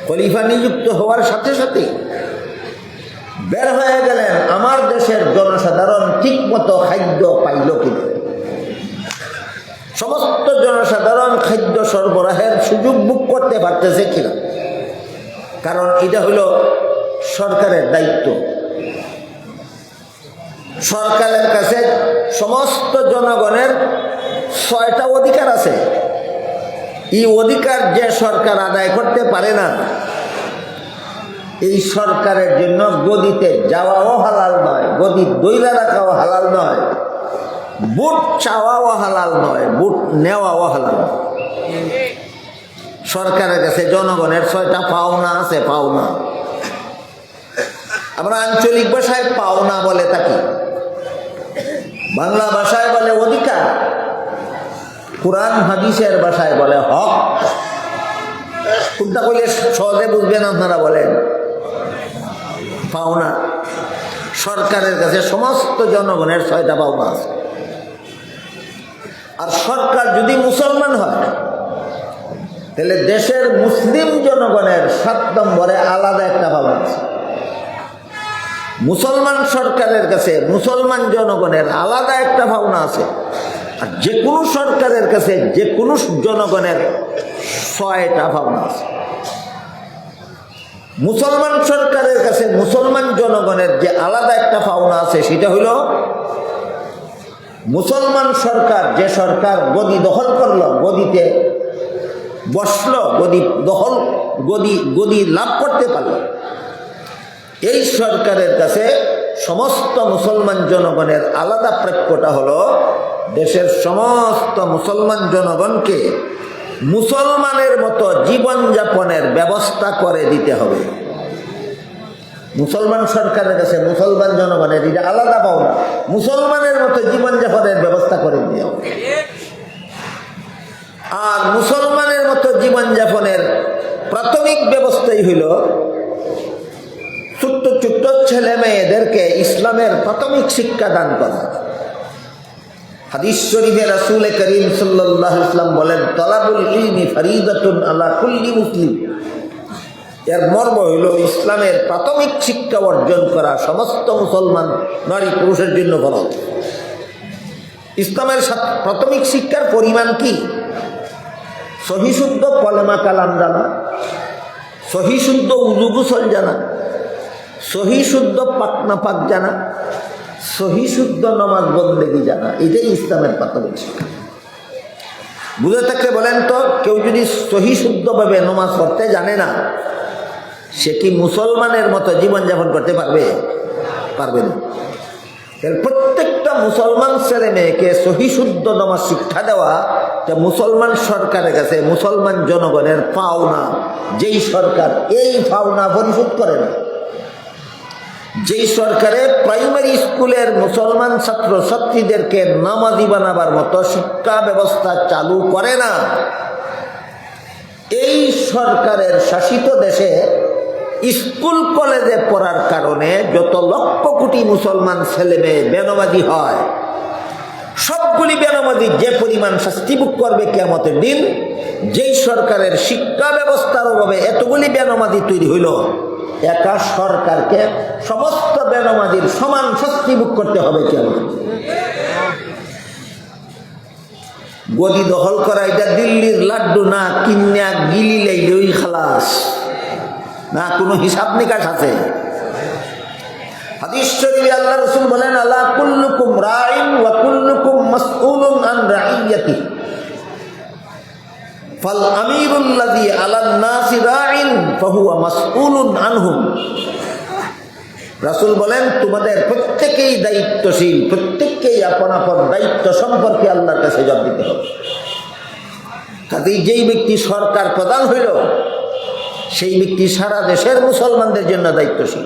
খলিফা নিযুক্ত হওয়ার সাথে সাথে বের হয়ে গেলেন আমার দেশের জনসাধারণ ঠিক মতো খাদ্য পাইল কিনা, সমস্ত জনসাধারণ খাদ্য সরবরাহের সুযোগ বুক করতে পারতেছে কিনা। কারণ এটা হলো সরকারের দায়িত্ব। সরকারের কাছে সমস্ত জনগণের 6টা অধিকার আছে। এই অধিকার যে সরকার আদায় করতে পারে না, এই সরকারের জন্য গদিতে যাওয়াও হালাল নয়, গদি দইলা রাখাও হালাল নয়, বুট চাওয়াও হালাল নয়, বুট নেওয়াও হালাল নয়। সরকারের কাছে জনগণের 6টা পাওনা আছে, পাওনা। আমরা আঞ্চলিক ভাষায় পাওনা বলে থাকি, বাংলা ভাষায় বলে অধিকার, কুরআন হাদিসের ভাষায় বলে হক। কোনটা কইলে সহজে বুঝবেন আপনারা বলেন? পাওনা। সরকারের কাছে সমস্ত জনগণের 6টা পাওনা আছে। আর সরকার যদি মুসলমান হয় তাহলে দেশের মুসলিম জনগণের 7 নম্বরে আলাদা একটা পাওনা আছে। মুসলমান সরকারের কাছে মুসলমান জনগণের আলাদা একটা ভাবনা আছে। আর যে কোনো সরকারের কাছে যে কোনো জনগণের 6টা ভাবনা আছে। মুসলমান সরকারের কাছে মুসলমান জনগণের যে আলাদা একটা পাওনা আছে সেটা হইল, মুসলমান সরকার যে সরকার গদি দখল করলো, গদিতে বসলো, গদি দখল গদি লাভ করতে পারলো, এই সরকারের কাছে সমস্ত মুসলমান জনগণের আলাদা প্রাপ্যটা হলো দেশের সমস্ত মুসলমান জনগণকে মুসলমানের মতো জীবনযাপনের ব্যবস্থা করে দিতে হবে। মুসলমান সরকারের কাছে মুসলমান জনগণের এটা আলাদা পাওনা, মুসলমানের মতো জীবনযাপনের ব্যবস্থা করে দিতে হবে। আর মুসলমানের মতো জীবনযাপনের প্রাথমিক ব্যবস্থাই হইল ছোট্ট ছোট্ট ছেলে মেয়েদেরকে ইসলামের প্রাথমিক শিক্ষা দান করা। হাদিস শরীফে রাসূল করিম সাল্লাল্লাহু আলাইহি ওয়াসাল্লাম বলেন, তালাবুল ইলমি ফরিদাতুন আলা কুল্লি মুসলিম। এর মর্ম হইল ইসলামের প্রাথমিক শিক্ষা অর্জন করা সমস্ত মুসলমান নারী পুরুষের জন্য ফরজ। ইসলামের প্রাথমিক শিক্ষার পরিমাণ কি? সহি শুদ্ধ কলেমা কালাম জানা, সহি শুদ্ধ উযু গোসল জানা, সহি শুদ্ধ পাকনা পাক জানা, সহি শুদ্ধ নামাজ বন্দেগী জানা, এটাই ইসলামের প্রাথমিক শিক্ষা। বুঝে থাকলে বলেন তো, কেউ যদি সহি শুদ্ধভাবে নামাজ পড়তে জানে না, সে কি মুসলমানের মতো জীবনযাপন করতে পারবে? পারবে না। প্রত্যেকটা মুসলমান ছেলে মেয়েকে সহি শুদ্ধ নামাজ শিক্ষা দেওয়া যে মুসলমান সরকারের কাছে মুসলমান জনগণের পাওনা। যেই সরকার এই পাওনা পরিশোধ করে না, যেই সরকারে প্রাইমারি স্কুলের মুসলমান ছাত্র ছাত্রীদেরকে নামাজি বানাবার মতো শিক্ষা ব্যবস্থা চালু করে না, এই সরকারের শাসিত দেশে স্কুল কলেজে পড়ার কারণে যত লক্ষ কোটি মুসলমান ছেলে মেয়ে বেনামাজি হয়, সবগুলি বেনামাজি যে পরিমাণ শাস্তি ভোগ করবে কিয়ামতের দিন। যেই সরকারের শিক্ষা ব্যবস্থার অভাবে এতগুলি বেনামাজি তৈরি হইল, একা সরকারকে সমস্ত বেনামাজির সমান শাস্তি ভোগ করতে হবে কিয়ামতের দিন। গদি দখল করা এটা দিল্লির লাড্ডু না, কিন্যা গিলি লাইলেই খালাস না, কোনো হিসাব নিকাশ আছে? হাদিস শরীফে আল্লাহ রাসূল বলেন, আলা কুল্লুকুম রাইন ওয়া কুল্লুকুম মাসউলুন আন রাইয়াতিহি ফাল আমিরুল্লাযী আলান নাসি রাইন ফাহুয়া মাসউলুন আনহুম। রাসূল বলেন, তোমাদের প্রত্যেকেই দায়িত্বশীল, প্রত্যেককেই আপন আপন দায়িত্ব সম্পর্কে আল্লাহর কাছে জবাব দিতে হবে। কাজেই যেই ব্যক্তি সরকার প্রধান হইল, সেই ব্যক্তি সারা দেশের মুসলমানদের জন্য দায়িত্বশীল।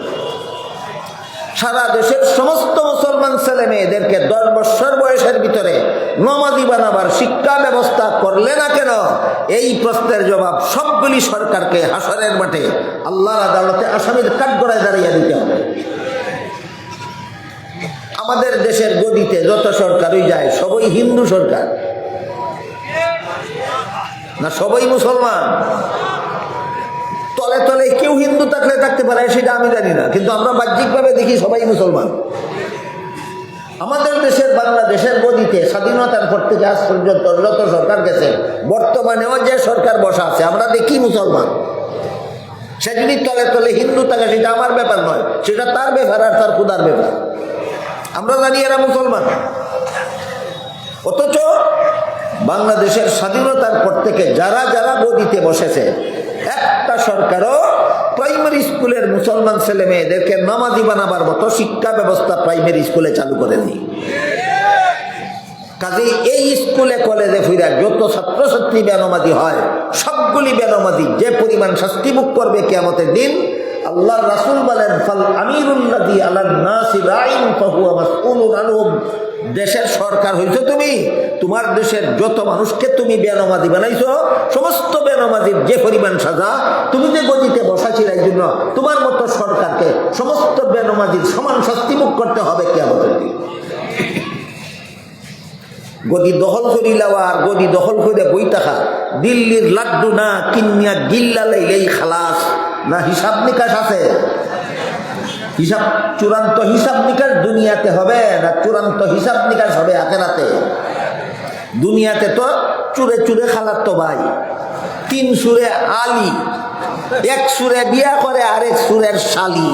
সারা দেশের সমস্ত মুসলমান ছেলে মেয়েদেরকে 10 বছর বয়সের ভিতরে নামাজি বানাবার শিক্ষা ব্যবস্থা করলে না কেন, এই প্রশ্নের জবাব সবগুলি সরকারকে হাসরের মাঠে আল্লাহর আদালতে আসামির কাঠগড়ায় দাঁড়িয়ে দিতে হবে। আমাদের দেশের গদিতে যত সরকারই যায় সবই হিন্দু সরকার না, সবই মুসলমান? তলে তলে কেউ হিন্দু থাকলে থাকতে পারে, সেটা আমি জানি না, কিন্তু আমরা বাহ্যিকভাবে দেখি সবাই মুসলমান। আমাদের দেশের বাংলাদেশের গদিতে স্বাধীনতার পর থেকে আজ পর্যন্ত যত সরকার গেছে, বর্তমানেও যে সরকার বসা আছে, আমরা দেখি মুসলমান। সে যদি তলে তলে হিন্দু থাকে সেটা আমার ব্যাপার নয়, সেটা তার ব্যাপার আর তার খুদার ব্যাপার। আমরা জানি এরা মুসলমান। অথচ বাংলাদেশের স্বাধীনতার পর থেকে যারা যারা গদিতে বসেছে, একটা সরকারও প্রাইমারি স্কুলের মুসলমান ছেলে মেয়েদেরকে নামাজি বানাবার মতো শিক্ষা ব্যবস্থা প্রাইমারি স্কুলে চালু করেনি। কাজেই এই স্কুলে কলেজে ফিরা যত ছাত্রছাত্রী বেনামাজি হয় সবগুলি বেনামাজি যে পরিমাণ শাস্তি ভোগ করবে কিয়ামতের দিন। আল্লাহর রাসূল বলেন, ফাল আমিরুল্লাযী আলান নাসি রাইন ফাহুয়া মাসউলুন আনহুম। দেশের সরকার হইছো তুমি, তোমার দেশের যত মানুষকে তুমি বেনামাজি বানাইছো, সমস্ত বেনামাজির যে পরিমাণ সাজা, তুমি যে গদিতে বসাছিল এই জন্য তোমার মতো সরকারকে সমস্ত বেনামাজির সমান শাস্তি ভোগ করতে হবে কিয়ামতের দিন। গদি দখল করি লওয়া আর গদি দখল করে বই থাকা, দিল্লির লাড্ডু না কিনিয়া গিল্লা লাইলেই খালাস, না হিসাব নিকাশ আছে? হিসাব, চূড়ান্ত হিসাব নিকাশ দুনিয়াতে হবে না চূড়ান্ত হিসাব নিকাশ হবে আখেরাতে? দুনিয়াতে তো চুরে চুরে খালার তো ভাই, 3 সুরে আলী, 1 সুরে বিয়া করে আরেক সুরের শালি।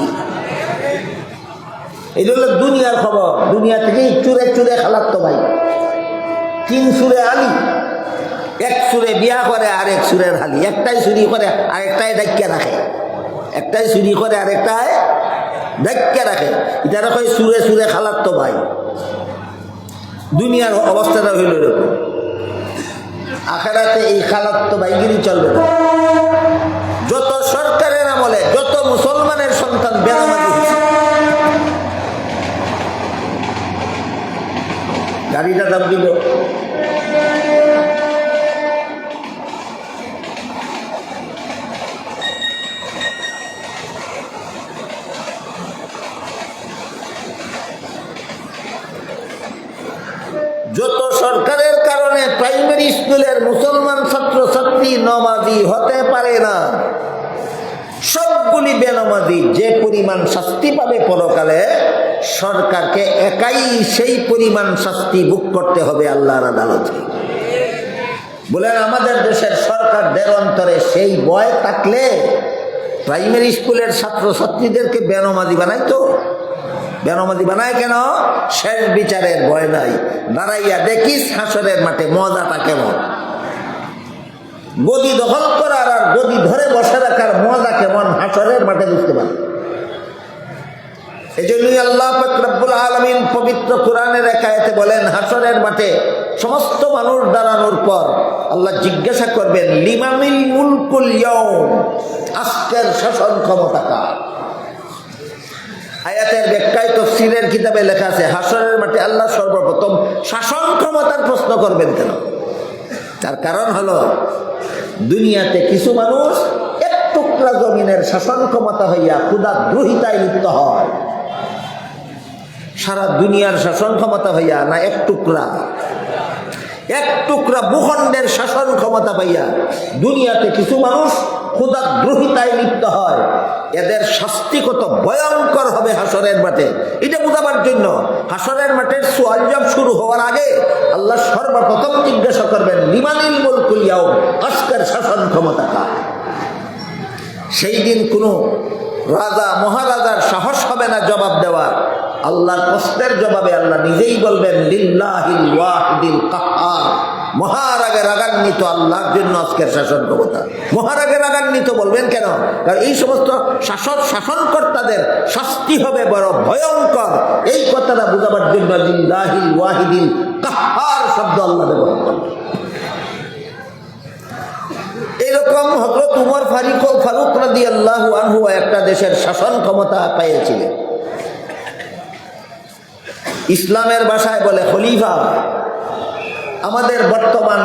এই হলো দুনিয়ার খবর। দুনিয়া থেকেই চুরে চুরে খালার তো ভাই, 3 সুরে আলী, 1 সুরে বিয়া করে আরেক সুরের হালি। একটাই চুরি করে আরেকটাই ডাকিয়া রাখে, একটাই চুরি করে আরেকটাই ডাকিয়া রাখে। এটা কয় সুরে সুরে খালার তো ভাই। দুনিয়ার অবস্থাটা হইল এরকম। আখেরাতে এই খালার তো ভাইগিরি চলবে না। যত সরকারের আমলে যত মুসলমানের সন্তান বেনামাজি হয়েছে, গাড়িটা দাম দিল, যত সরকারের কারণে প্রাইমারি স্কুলের মুসলমান ছাত্রছাত্রী নামাজি হতে পারে না, সবগুলি বেনামাজি যে পরিমাণ শাস্তি পাবে পরকালে, সরকারকে একাই সেই পরিমাণ শাস্তি ভোগ করতে হবে আল্লাহর আদালতে। বলেন আমাদের দেশের সরকারদের অন্তরে সেই ভয় থাকলে প্রাইমারি স্কুলের ছাত্রছাত্রীদেরকে বেনামাজি বানাইতো? বেনামাজি বানায় কেন? শেষ বিচারের ভয় নাই। দাঁড়াইয়া দেখিস হাসরের মাঠে মজাটা কেমন। গদি দখল করার আর গদি ধরে বসে রাখার মজা কেমন হাসরের মাঠে বুঝতে পারে। এই জন্যই আল্লাহ পাক রব্বুল আলামিন পবিত্র কোরআনের এক আয়াতে বলেন, হাসরের মাঠে সমস্ত মানুষ দাঁড়ানোর পর আল্লাহ জিজ্ঞাসা করবেন, লিমানিল মুলকুল ইয়াউম, আজকের শাসন ক্ষমতা কার? আয়াতের ব্যাখ্যায় তাফসীরের কিতাবে লেখা আছে, হাসরের মাঠে আল্লাহ সর্বপ্রথম শাসন ক্ষমতার প্রশ্ন করবেন কেন? তার কারণ হলো দুনিয়াতে কিছু মানুষ এক টুকরা জমিনের শাসন ক্ষমতা হইয়া ক্ষুধাদ্রোহিতায় লিপ্ত হয়। সারা দুনিয়ার শাসন ক্ষমতা হইয়া না, এক টুকরা ভূখণ্ডের শাসন ক্ষমতা পাইয়া দুনিয়াতে কিছু মানুষ ক্ষুধাদ্রোহিতায় লিপ্ত হয়। এদের শাস্তি কত ভয়ঙ্কর হবে হাসরের মাঠে, এটা বোঝাবার জন্য হাসরের মাঠের সুয়াল জব শুরু হওয়ার আগে আল্লাহ সর্বপ্রথম জিজ্ঞাসা করবেন, লিমানিল মুলকুল ইয়াউম, আজকের শাসন ক্ষমতা কার? সেই দিন কোনো রাজা মহারাজার সাহস হবে না জবাব দেওয়ার। আল্লাহর প্রশ্নের জবাবে আল্লাহ নিজেই বলবেন, লিল্লাহিল ওয়াহিদিল কাহ্হার, মহারাগে রাগান্বিত আল্লাহর জন্য আজকের শাসন ক্ষমতা। মহারাগে রাগান্বিত বলবেন কেন? কারণ এই সমস্ত শাসনকর্তাদের শাস্তি হবে বড় ভয়ঙ্কর। এই কথাটা বোঝাবার জন্য লিল্লাহিল ওয়াহিদিল কাহ্হার শব্দ আল্লাহ ব্যবহার করেন। এরকম হযরত উমর ফারুক রাদিয়াল্লাহু আনহু একটা দেশের শাসন ক্ষমতা পেয়েছিলেন। ইসলামের ভাষায় বলে খলিফা। আমাদের বর্তমান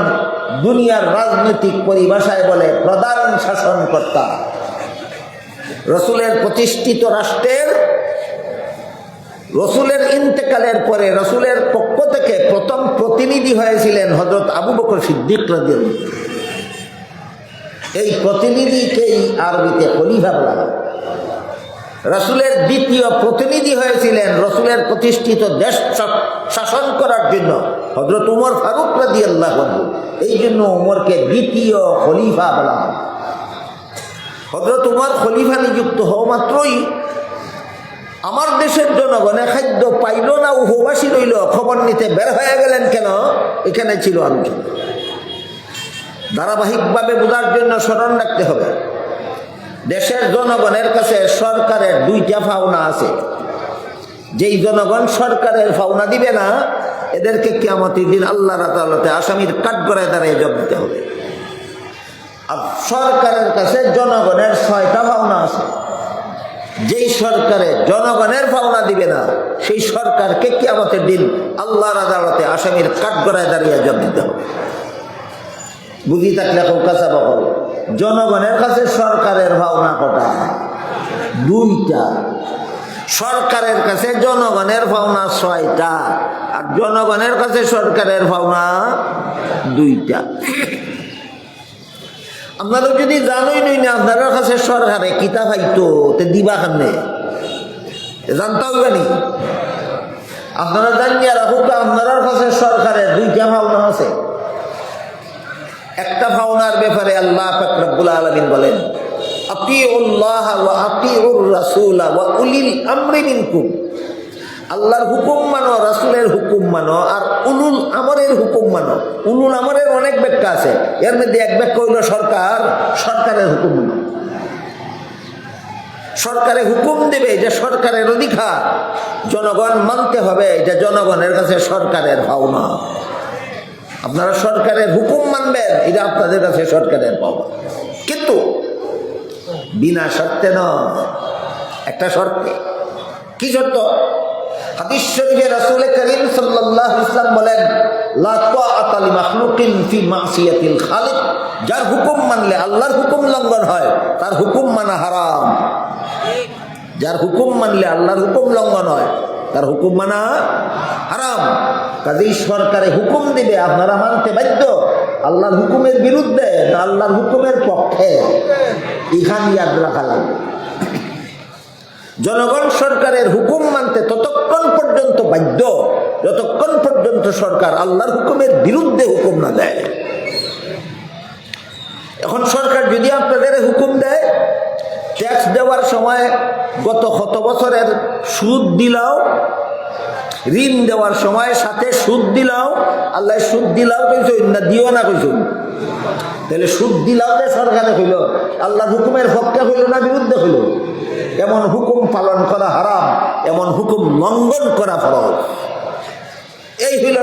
দুনিয়ার রাজনৈতিক পরিভাষায় বলে প্রধান শাসনকর্তা। রসুলের প্রতিষ্ঠিত রাষ্ট্রের রসুলের ইন্তেকালের পরে রসুলের পক্ষ থেকে প্রথম প্রতিনিধি হয়েছিলেন হযরত আবু বকর সিদ্দিক রাদিয়াল্লাহু। এই প্রতিনিধিকেই আরবিতে খলিফা বলা হয়। রসুলের দ্বিতীয় প্রতিনিধি হয়েছিলেন রসুলের প্রতিষ্ঠিত দেশ শাসন করার জন্য হযরত উমর ফারুক রাদিয়াল্লাহু আনহু। এই জন্য উমরকে দ্বিতীয় খলিফা বলা হয়। হযরত উমর খলিফা নিযুক্ত হওয়া মাত্রই আমার দেশের জনগণে খাদ্য পাইল না, উপবাসী রইল, খবর নিতে বের হয়ে গেলেন কেন? এখানে ছিল আলোচনা। ধারাবাহিকভাবে বোঝার জন্য স্মরণ রাখতে হবে, দেশের জনগণের কাছে সরকারের দুইটা পাওনা আছে। যেই জনগণ সরকারের পাওনা দিবে না, এদেরকে কিয়ামতের দিন আল্লাহর আদালতে আসামির কাঠগড়ায় দাঁড়িয়ে জবাব দিতে হবে। আর সরকারের কাছে জনগণের 6টা পাওনা আছে। যেই সরকারে জনগণের পাওনা দিবে না, সেই সরকারকে কিয়ামতের দিন আল্লাহর আদালতে আসামির কাঠগড়ায় দাঁড়িয়ে জবাব দিতে হবে। বুঝি থাকলে এখন কাঁচা বকল। জনগণের কাছে সরকারের পাওনা কটা? 2টা। সরকারের কাছে জনগণের পাওনা 6টা, আর জনগণের কাছে সরকারের পাওনা 2টা। আপনারা যদি জানোই নই না আপনার কাছে সরকারে কিতা পাইতো, তে দিবা কেমনে জানতে হবে নি? আপনারা জানিয়ে রাখুক আপনার কাছে সরকারের 2টা পাওনা আছে। একটা পাওনার ব্যাপারে আল্লাহ পাক রব্বুল আলামিন বলেন, আতিউল্লাহ ওয়া আতিউর রাসূল ওয়া উলিল আমরি মিনকুম। আল্লাহর হুকুম মানো, রাসূলের হুকুম মানো, আর উলুল আমরের হুকুম মানো। উলুল আমরের অনেক ব্যাখ্যা আছে, এর মধ্যে এক ব্যাখ্যা হইল সরকারের হুকুম মানো। সরকারে হুকুম দেবে, যে সরকারের অধিকার, জনগণ মানতে হবে, এটা জনগণের কাছে সরকারের পাওনা। আপনারা সরকারের হুকুম মানবেন, এটা আপনাদের কাছে সরকারের পাওনা। কিন্তু বিনা শর্তে নয়, একটা শর্তে। কি শর্ত? হাদিস শরীফে রাসূল করিম সাল্লাল্লাহু আলাইহি ওয়াসাল্লাম বলেন, লা তাআতা লি মাখলুকিন ফি মাসিয়াতিল খালিক। যার হুকুম মানলে আল্লাহর হুকুম লঙ্ঘন হয়, তার হুকুম মানা হারাম। যার হুকুম মানলে আল্লাহর হুকুম লঙ্ঘন হয়, তার হুকুম মানা হারাম। কাজেই সরকারে হুকুম দিবে, আপনারা মানতে বাধ্য। আল্লাহর হুকুমের বিরুদ্ধে না আল্লাহর হুকুমের পক্ষে, এখানে ইয়াদ রাখা লাগবে। জনগণ সরকারের হুকুম মানতে ততক্ষণ পর্যন্ত বাধ্য, যতক্ষণ পর্যন্ত সরকার আল্লাহর হুকুমের বিরুদ্ধে হুকুম না দেয়। এখন সরকার যদি আপনাদের হুকুম দেয়, ট্যাক্স দেওয়ার সময় গত কত বছরের সুদ দিলাও, ঋণ দেওয়ার সময় সাথে সুদ দিলাও, আল্লাহ সুদ দিলাও কইছো না দিও না কইছো, তাহলে সুদ দিলাও যে সরকারে হইল, আল্লাহর হুকুমের পক্ষে হইল না বিরুদ্ধে হইল? এমন হুকুম পালন করা হারাম, এমন হুকুম লঙ্ঘন করা ফরজ। এই হইল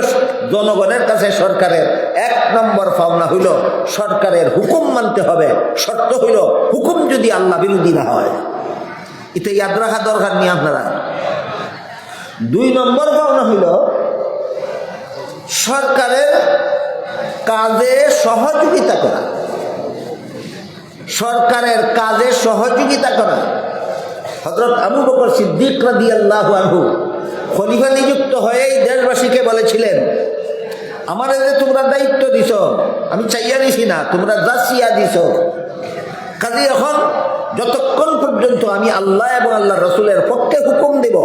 জনগণের কাছে সরকারের 1 নম্বর পাওনা হইল সরকারের হুকুম মানতে হবে। শর্ত হইল হুকুম যদি আল্লাহ বিরোধী না হয়। এটা ইয়াদ রাখা দরকার নিয়ে আপনারা। 2 নম্বর পাওনা হইল সরকারের কাজে সহযোগিতা করা। সরকারের কাজে সহযোগিতা করা। হযরত আবু বকর সিদ্দিক রাদিয়াল্লাহু আনহু খলিফা নিযুক্ত হয়ে দেশবাসীকে বলেছিলেন, আমার যে তোমরা দায়িত্ব দিছ, আমি চাইয়া দিছি না, তোমরা যাচিয়া দিছ। কাজে এখন যতক্ষণ পর্যন্ত আমি আল্লাহ এবং আল্লাহ রসুলের পক্ষে হুকুম দেব,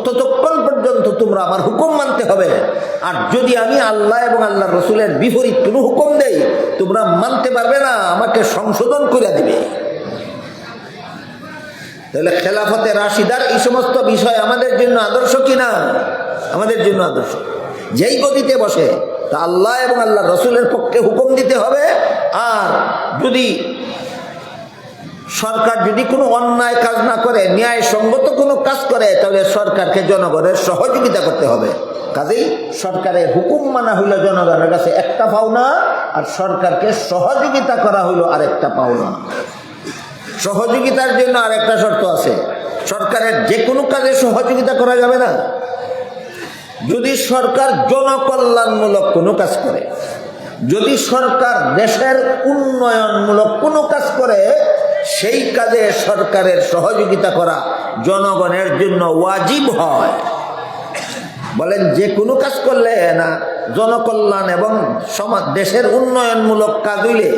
ততক্ষণ পর্যন্ত তোমরা আমার হুকুম মানতে হবে। আর যদি আমি আল্লাহ এবং আল্লাহ রসুলের বিপরীত কোনো হুকুম দেই, তোমরা মানতে পারবে না, আমাকে সংশোধন করে দিবে। তাহলে খেলাফতে রাশিদার এই সমস্ত বিষয় আমাদের জন্য আদর্শ কিনা? আমাদের জন্য আদর্শ। যেই গদিতে বসে তা আল্লাহ এবং আল্লাহ রসুলের পক্ষে হুকুম দিতে হবে। আর যদি সরকার যদি কোনো অন্যায় কাজ না করে, ন্যায়সঙ্গত কোনো কাজ করে, তাহলে সরকারকে জনগণের সহযোগিতা করতে হবে। কাজেই সরকারের হুকুম মানা হইল জনগণের কাছে একটা পাওনা, আর সরকারকে সহযোগিতা করা হইল আরেকটা পাওনা। সহযোগিতার জন্য আরেকটা শর্ত আছে, সরকারের যে কোনো কাজে সহযোগিতা করা যাবে না যদি সরকার জনকল্যাণমূলক কোনো কাজ করে। যদি সরকার দেশের উন্নয়নমূলক কোনো কাজ করে, সেই কাজে সরকারের সহযোগিতা করা জনগণের জন্য ওয়াজিব হয়। বলেন যে কোনো কাজ করলে না জনকল্যাণ এবং দেশের উন্নয়নমূলক কাজ হইলে,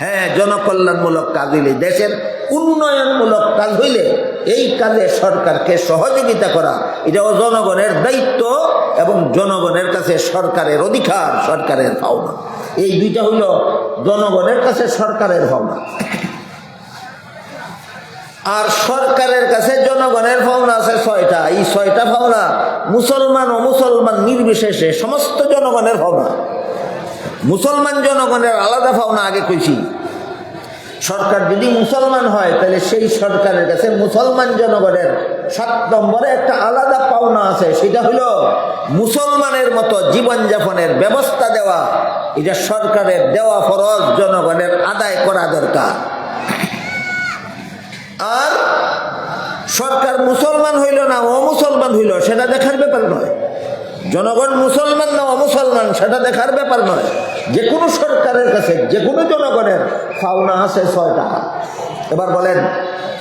হ্যাঁ জনকল্যাণমূলক কাজ হইলে, দেশের উন্নয়নমূলক কাজ হইলে এই কাজে সরকারকে সহযোগিতা করা, এটাও জনগণের দায়িত্ব এবং জনগণের কাছে সরকারের অধিকার, সরকারের পাওনা। এই দুইটা হইল জনগণের কাছে সরকারের পাওনা। আর সরকারের কাছে জনগণের পাওনা আছে 6টা। এই 6টা পাওনা মুসলমান ও মুসলমান নির্বিশেষে সমস্ত জনগণের পাওনা। মুসলমান জনগণের আলাদা পাওনা আগে কইছি। সরকার যদি মুসলমান হয় তাহলে সেই সরকারের কাছে মুসলমান জনগণের 7 নম্বরে একটা আলাদা পাওনা আছে, সেটা হলো মুসলমানের মতো জীবনযাপনের ব্যবস্থা দেওয়া। এটা সরকারের দেওয়া ফরজ, জনগণের আদায় করা দরকার। আর সরকার মুসলমান হইল না অমুসলমান হইল সেটা দেখার ব্যাপার নয়, জনগণ মুসলমান না অমুসলমান সেটা দেখার ব্যাপার নয়। যে কোনো সরকারের কাছে যে কোনো জনগণের পাওনা আছে 6 টাকা। এবার বলেন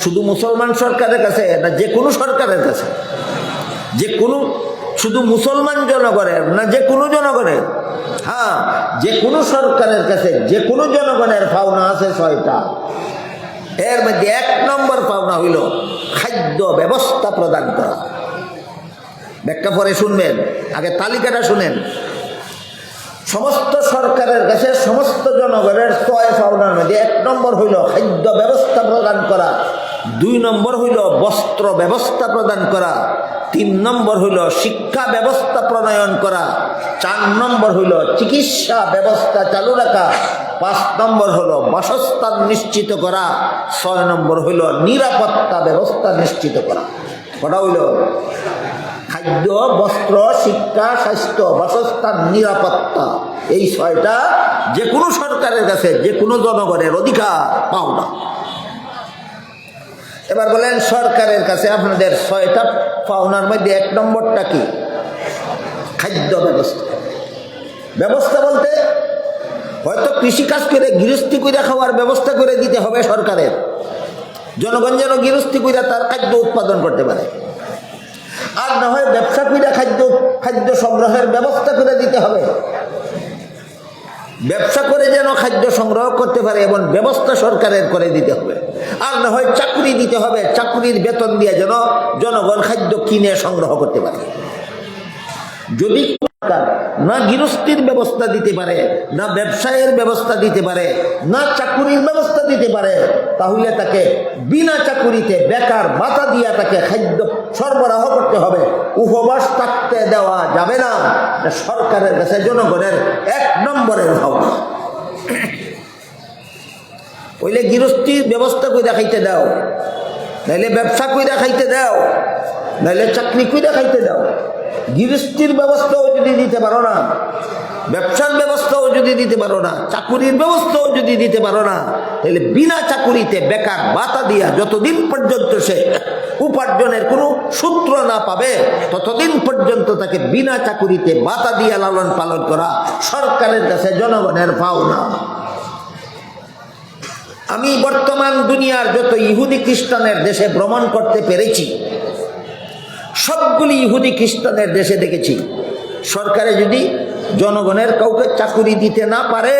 শুধু মুসলমান সরকারের কাছে না যে কোনো সরকারের কাছে? যে কোনো, শুধু মুসলমান জনগণের না যে কোনো জনগণের? হ্যাঁ, যে কোনো সরকারের কাছে যে কোনো জনগণের পাওনা আছে 6টা। এর মধ্যে 1 নম্বর পাওনা হইল খাদ্য ব্যবস্থা প্রদান করা। ব্যাখ্যা পরে শুনবেন, আগে তালিকাটা শুনেন। সমস্ত সরকারের কাছে সমস্ত জনগণের 6 পাওনার মধ্যে 1 নম্বর হইল খাদ্য ব্যবস্থা প্রদান করা, 2 নম্বর হইল বস্ত্র ব্যবস্থা প্রদান করা, 3 নম্বর হইল শিক্ষা ব্যবস্থা প্রণয়ন করা, 4 নম্বর হইল চিকিৎসা ব্যবস্থা চালু রাখা, 5 নম্বর হলো বাসস্থান নিশ্চিত করা, 6 নম্বর হইল নিরাপত্তা ব্যবস্থা নিশ্চিত করা। কটা হইল? খাদ্য, বস্ত্র, শিক্ষা, স্বাস্থ্য, বাসস্থান, নিরাপত্তা। এই 6টা যে কোনো সরকারের কাছে যে কোনো জনগণের অধিকার পাওনা। এবার বলেন সরকারের কাছে আপনাদের 6টা পাওনার মধ্যে 1 নম্বরটা কি? খাদ্য ব্যবস্থা। ব্যবস্থা বলতে হয়তো কৃষিকাজ করে গৃহস্থী করে খাওয়ার ব্যবস্থা করে দিতে হবে সরকারের, জনগণ যেন গৃহস্থী করে তার খাদ্য উৎপাদন করতে পারে। আর না হয় ব্যবসা করে খাদ্য সংগ্রহের ব্যবস্থা করে দিতে হবে, ব্যবসা করে যেন খাদ্য সংগ্রহ করতে পারে এমন ব্যবস্থা সরকারের করে দিতে হবে। আর না হয় চাকরি দিতে হবে, চাকরির বেতন দিয়ে যেন জনগণ খাদ্য কিনে সংগ্রহ করতে পারে। যদি না গৃহস্থীর ব্যবস্থা দিতে পারে, না ব্যবসায়ের ব্যবস্থা দিতে পারে, না চাকুরির ব্যবস্থা দিতে পারে, তাহলে তাকে বিনা চাকুরিতে বেকার ভাতা দিয়ে তাকে খাদ্য সরবরাহ করতে হবে। উপবাস থাকতে দেওয়া যাবে না। সরকারের কাছে জনগণের 1 নম্বরের ভাবনা। ওইলে গৃহস্থীর ব্যবস্থা করে খাইতে দাও, নাইলে ব্যবসা করে খাইতে দাও, নাইলে চাকরি করে খাইতে দাও। গৃহস্থীর ব্যবস্থাও যদি দিতে পারো না, ব্যবসার ব্যবস্থাও যদি দিতে পারো না, চাকুরির ব্যবস্থাও যদি দিতে পারো না, তাহলে বিনা চাকুরিতে বেকার ভাতা দিয়া যতদিন পর্যন্ত সে উপার্জনের কোনো সূত্র না পাবে ততদিন পর্যন্ত তাকে বিনা চাকুরিতে ভাতা দিয়া লালন পালন করা সরকারের কাছে জনগণের পাওনা। আমি বর্তমান দুনিয়ার যত ইহুদি খ্রিস্টানের দেশে ভ্রমণ করতে পেরেছি, সবগুলি ইহুদি খ্রিস্টানের দেশে দেখেছি সরকারে যদি জনগণের কাউকে চাকরি দিতে না পারে,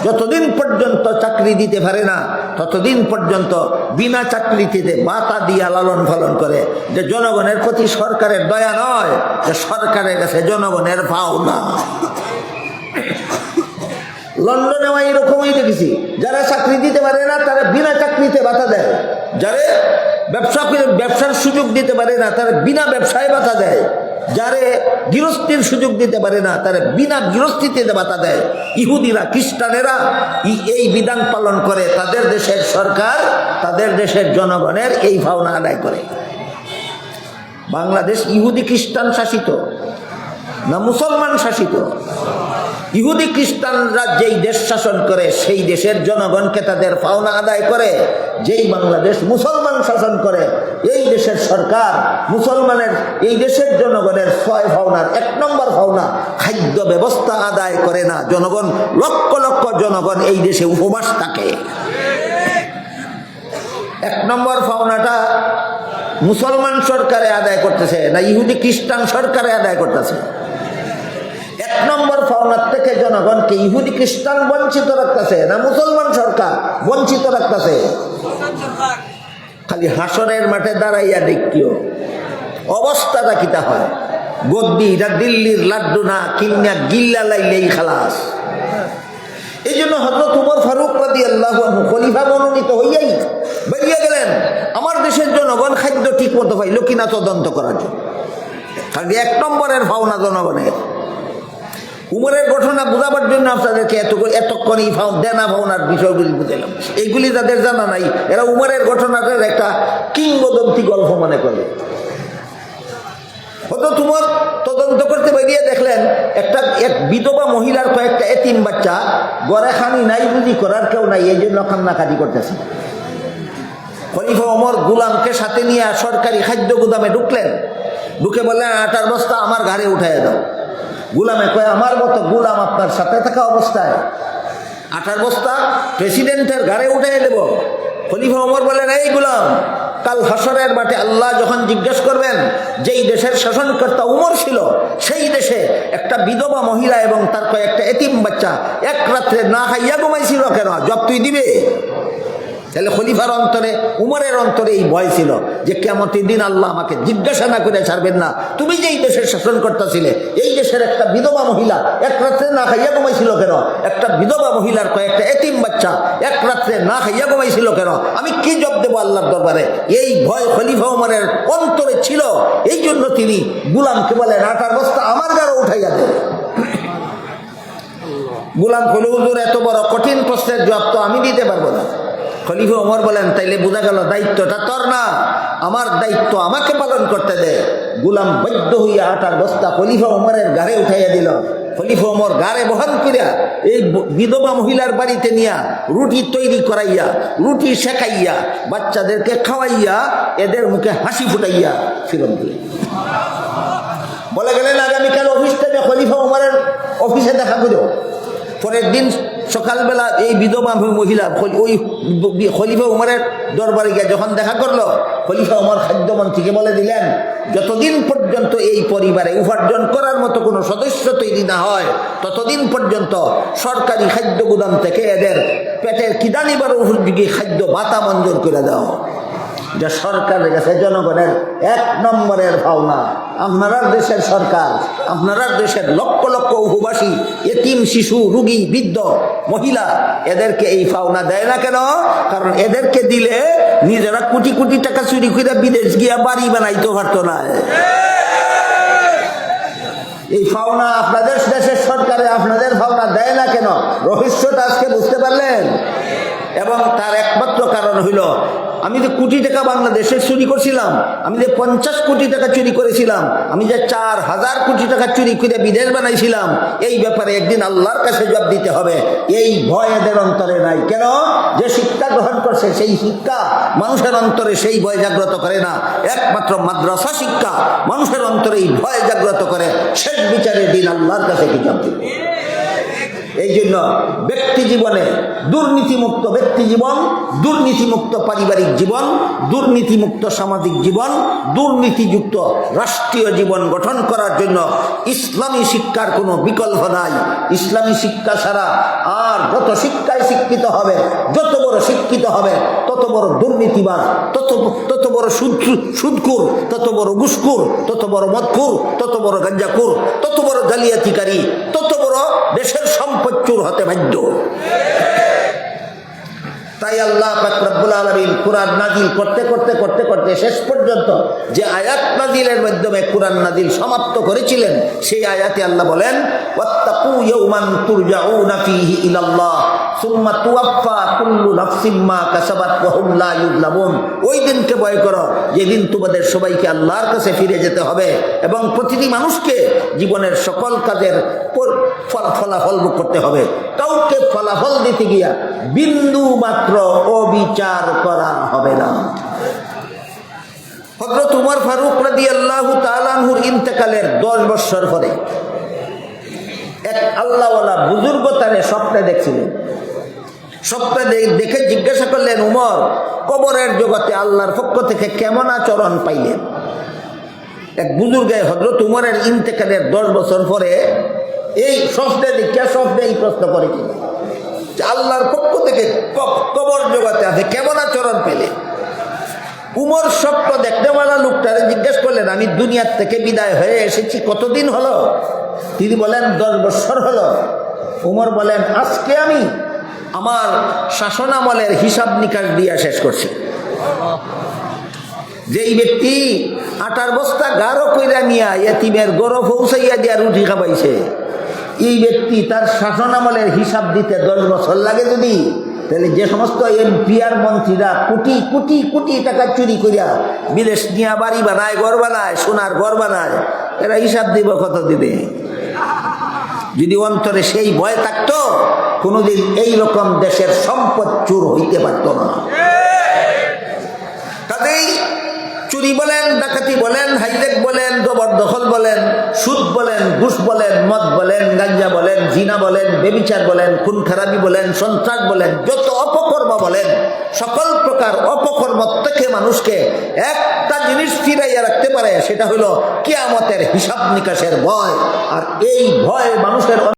যতদিন পর্যন্ত চাকরি দিতে পারে না ততদিন পর্যন্ত বিনা চাকরিতে ভাতা দিয়া লালন পালন করে। যে জনগণের প্রতি সরকারের দয়া নয়, যে সরকারের কাছে জনগণের পাওনা। লন্ডনে এরকমই দেখেছি, যারা চাকরি দিতে পারে না তারা বিনা চাকরিতে ভাতা দেয়, যারা ব্যবসার সুযোগ দিতে পারে না তারা বিনা ব্যবসায় ভাতা দেয়, যারে গৃহস্থীর সুযোগ দিতে পারে না তারা বিনা গৃহস্থিতে ভাতা দেয়। ইহুদিরা খ্রিস্টানেরা এই বিধান পালন করে, তাদের দেশের সরকার তাদের দেশের জনগণের এই পাওনা আদায় করে। বাংলাদেশ ইহুদি খ্রিস্টান শাসিত না মুসলমান শাসিত? ইহুদি খ্রিস্টানরা যেই দেশ শাসন করে সেই দেশের জনগণকে তাদের পাওনা আদায় করে। যেই বাংলাদেশ মুসলমান শাসন করে এই দেশের সরকার মুসলমানের এই দেশের জনগণের 6 পাওনার 1 নম্বর পাওনা খাদ্য ব্যবস্থা আদায় করে না। জনগণ লক্ষ লক্ষ জনগণ এই দেশে উপবাস থাকে। 1 নম্বর পাওনাটা মুসলমান সরকারে আদায় করতেছে না ইহুদি খ্রিস্টান সরকারে আদায় করতেছে? 1 নম্বর পাওনার থেকে জনগণকে ইহুদি খ্রিস্টান বঞ্চিত রাখতেছে না মুসলমান সরকার বঞ্চিত রাখতেছে? খালি হাসরের মাঠে দাঁড়াইয়া দেখিও অবস্থাটা কিতা হয়। গদ্দি এটা দিল্লির লাড্ডু না, কিনা গিল্লা লাইলেই খালাস। এই জন্য হযরত উমর ফারুক রাদিয়াল্লাহু আনহু খলিফা মনোনীত হইয়াই বেরিয়ে গেলেন আমার দেশের জনগণ খাদ্য ঠিক মতো পাইল কিনা তদন্ত করার জন্য। কারণ 1 নম্বরের পাওনা জনগণের। উমরের ঘটনা বোঝাবার জন্য আপনাদেরকে এতক্ষণ এই দেনা ভাওনার বিষয়গুলি বুঝালাম। এইগুলি যাদের জানা নাই এরা উমরের ঘটনাটার একটা কিংবদন্তি গল্প মনে করে। হয়তো তোমার তদন্ত করতে বেরিয়ে দেখলেন এক বিধবা মহিলার কয়েকটা এতিম বাচ্চা গড়ে খানি নাই, বুঝি করার কেউ নাই, এই জন্য কান্নাকাটি করতেছে। খলিফা ওমর গুলামকে সাথে নিয়ে সরকারি খাদ্য গুদামে ঢুকলেন, ঢুকে বললেন আটার বস্তা আমার ঘাড়ে উঠাইয়া দাও। গুলামে কয় আমার মতো গুলাম আপনার সাথে থাকা অবস্থায় আটার বস্তা প্রেসিডেন্টের ঘাড়ে উঠাইয়া দেব? খলিফা ওমর বলেন এই গুলাম, কাল হাসরের মাঠে আল্লাহ যখন জিজ্ঞেস করবেন যেই দেশের শাসনকর্তা উমর ছিল সেই দেশে একটা বিধবা মহিলা এবং তার কয়েকটা এতিম বাচ্চা এক রাত্রে না খাইয়া ঘুমাইছিল কেন, জব তুই দিবে? তাহলে খলিফার অন্তরে উমরের অন্তরে এই ভয় ছিল যে কিয়ামতের দিন আল্লাহ আমাকে জিজ্ঞাসা না করে ছাড়বেন না, তুমি যেই দেশের শাসনকর্তা ছিলে এই দেশের একটা বিধবা মহিলা এক রাত্রে না খাইয়া ঘুমাইছিল কেন, একটা বিধবা মহিলার কয়েকটা এতিম বাচ্চা এক রাত্রে না খাইয়া ঘুমাইছিল কেন, আমি কি জব দেবো আল্লাহর দরবারে? এই ভয় খলিফা উমরের অন্তরে ছিল। এই জন্য তিনি গুলামকে বলেন আটার বস্তা আমার গাড়ে উঠাইয়া দেন। গুলাম কইল হুজুর এত বড় কঠিন প্রশ্নের জবাব তো আমি দিতে পারবো না। খলিফা ওমর বলেন তাইলে বোঝা গেল দায়িত্বটা তোর না, আমার দায়িত্ব আমাকে পালন করতে দে। গুলাম বাধ্য হইয়া আটার বস্তা খলিফা ওমরের ঘাড়ে উঠাইয়া দিল। খলিফা ওমর ঘাড়ে বহন করিয়া এই বিধবা মহিলার বাড়িতে নিয়া রুটি তৈরি করাইয়া রুটি শেখাইয়া বাচ্চাদেরকে খাওয়াইয়া এদের মুখে হাসি ফুটাইয়া ফিরত দিলেন। বলে গেলেন আগামীকাল অফিস থেকে খলিফা ওমরের অফিসে দেখা করো। পরের দিন সকালবেলা এই বিধবা মহিলা ওই খলিফা উমরের দরবারে গিয়ে যখন দেখা করলো, খলিফা উমর খাদ্যমন্ত্রীকে বলে দিলেন যতদিন পর্যন্ত এই পরিবারে উপার্জন করার মতো কোনো সদস্য তৈরি না হয় ততদিন পর্যন্ত সরকারি খাদ্য গুদাম থেকে এদের পেটের কিদানিবার উপযোগী খাদ্য ভাতা মঞ্জুর করে দেওয়া। যা সরকারের কাছে জনগণের এক নম্বরের ভাবনা। আপনারা দেশের সরকার, আপনারা দেশের লক্ষ লক্ষ উপবাসী এতিম শিশু রুগী বৃদ্ধ মহিলা এদেরকে এই পাওনা দেয় না কেন? কারণ এদেরকে দিলে নিজেরা কোটি কোটি টাকা চুরি করে বিদেশ গিয়া বাড়ি বানাইতে পারতো না। এই পাওনা আপনাদের দেশের সরকারে আপনাদের পাওনা দেয় না কেন? রহস্যটা আজকে বুঝতে পারলেন? এবং তার একমাত্র কারণ হইল আমি যে কোটি টাকা বাংলাদেশে চুরি করছিলাম, আমি যে 50 কোটি টাকা চুরি করেছিলাম, আমি যে 4000 কোটি টাকা চুরি করে বিদেশ বানাইছিলাম, এই ব্যাপারে একদিন আল্লাহর কাছে জবাব দিতে হবে। এই ভয় এদের অন্তরে নাই। কেন? যে শিক্ষা গ্রহণ করছে সেই শিক্ষা মানুষের অন্তরে সেই ভয় জাগ্রত করে না। একমাত্র মাদ্রাসা শিক্ষা মানুষের অন্তরে এই ভয় জাগ্রত করে। শেষ বিচারের দিন আল্লাহর কাছে কি জবাব দিবে? এই জন্য ব্যক্তি জীবনে দুর্নীতিমুক্ত ব্যক্তি জীবন, দুর্নীতিমুক্ত পারিবারিক জীবন, দুর্নীতিমুক্ত সামাজিক জীবন, দুর্নীতিযুক্ত রাষ্ট্রীয় জীবন গঠন করার জন্য ইসলামী শিক্ষার কোনো বিকল্প নাই। ইসলামী শিক্ষা ছাড়া আর যত শিক্ষায় শিক্ষিত হবে, যত বড় শিক্ষিত হবে তত বড় দুর্নীতিবাদ, তত বড় সুদখোর, তত বড় ঘুষখোর, তত বড় মদখোর, তত বড় গাঞ্জাখোর, তত বড় জালিয়াতিকারী, তত বড় দেশের সম্পদ চোর হতে বাধ্য। তাই আল্লাহ পাক রব্বুল আলামিন কুরআন নাজিল করতে করতে করতে করতে শেষ পর্যন্ত যে আয়াত নাজিলের মাধ্যমে কুরআন নাজিল সমাপ্ত করেছিলেন সেই আয়াতে আল্লাহ বলেন ওয়াত্তাকু ইয়াওমান তুরজাউনা ফীহি ইলাল্লাহ সুম্মা তুওয়াফা কুল্লু নাফসিম মা কাসাবাত ওয়া হুম লা ইউযলামুন। ওই দিনকে ভয় করো যেদিন তোমাদের সবাইকে আল্লাহর কাছে ফিরে যেতে হবে এবং প্রতিটি মানুষকে জীবনের সকল কাজের ফলাফল ভোগ করতে হবে। কাউকে ফলাফল দিতে গিয়া বিন্দু মাত্র অবিচার করা হবে না। হযরত উমর ফারুক রাদিয়াল্লাহু তাআলা আনহুর ইন্তেকালের 10 বছর পরে এক আল্লাহওয়ালা বুজুর্গ তারে স্বপ্নে দেখছিলেন। স্বপ্নে দেখে জিজ্ঞাসা করলেন উমর কবরের জগতে আল্লাহর পক্ষ থেকে কেমন আচরণ পাইলেন? এক বুজুর্গে হযরত উমরের ইন্তেকালের 10 বছর পরে এই স্বপ্নে এই প্রশ্ন করেছিল যে আল্লাহর পক্ষ থেকে কবর জগতে আছে কেমন আচরণ পেলে? উমর স্বপ্ন দেখতেওয়ালা লোকটারে জিজ্ঞেস করলেন আমি দুনিয়ার থেকে বিদায় হয়ে এসেছি কতদিন হলো? তিনি বলেন 10 বছর হলো। উমর বলেন আজকে আমি আমার শাসনামলের হিসাব নিকাশ দিয়া শেষ করছি। যেই ব্যক্তি আটার বস্তা গাঢ় কইরা নিয়া এতিমের গরো পৌঁছাইয়া দিয়া রুটি খাবাইছে, এই ব্যক্তি তার শাসন আমলের হিসাব দিতে 10 বছর লাগে যদি, তাহলে যে সমস্ত এমপি আর মন্ত্রীরা কোটি কোটি কোটি টাকা চুরি করিয়া বিদেশ নিয়ে বাড়ি বানায়, ঘর বানায়, সোনার ঘর বানায়, এরা হিসাব দিব কত দিবে? যদি অন্তরে সেই ভয় থাকতো, কোনোদিন এইরকম দেশের সম্পদ চুর হইতে পারত না। কাজেই চুরি বলেন, ডাকাতি বলেন, হাইজেক বলেন, জবরদখল বলেন, সুদ বলেন, ঘুষ বলেন, মদ বলেন, গাঞ্জা বলেন, জিনা বলেন, বেবিচার বলেন, খুন খারাপি বলেন, সন্ত্রাস বলেন, যত অপকর্ম বলেন, সকল প্রকার অপকর্ম থেকে মানুষকে একটা জিনিস ফিরাইয়া রাখতে পারে, সেটা হলো কিয়ামতের হিসাব নিকাশের ভয়। আর এই ভয় মানুষের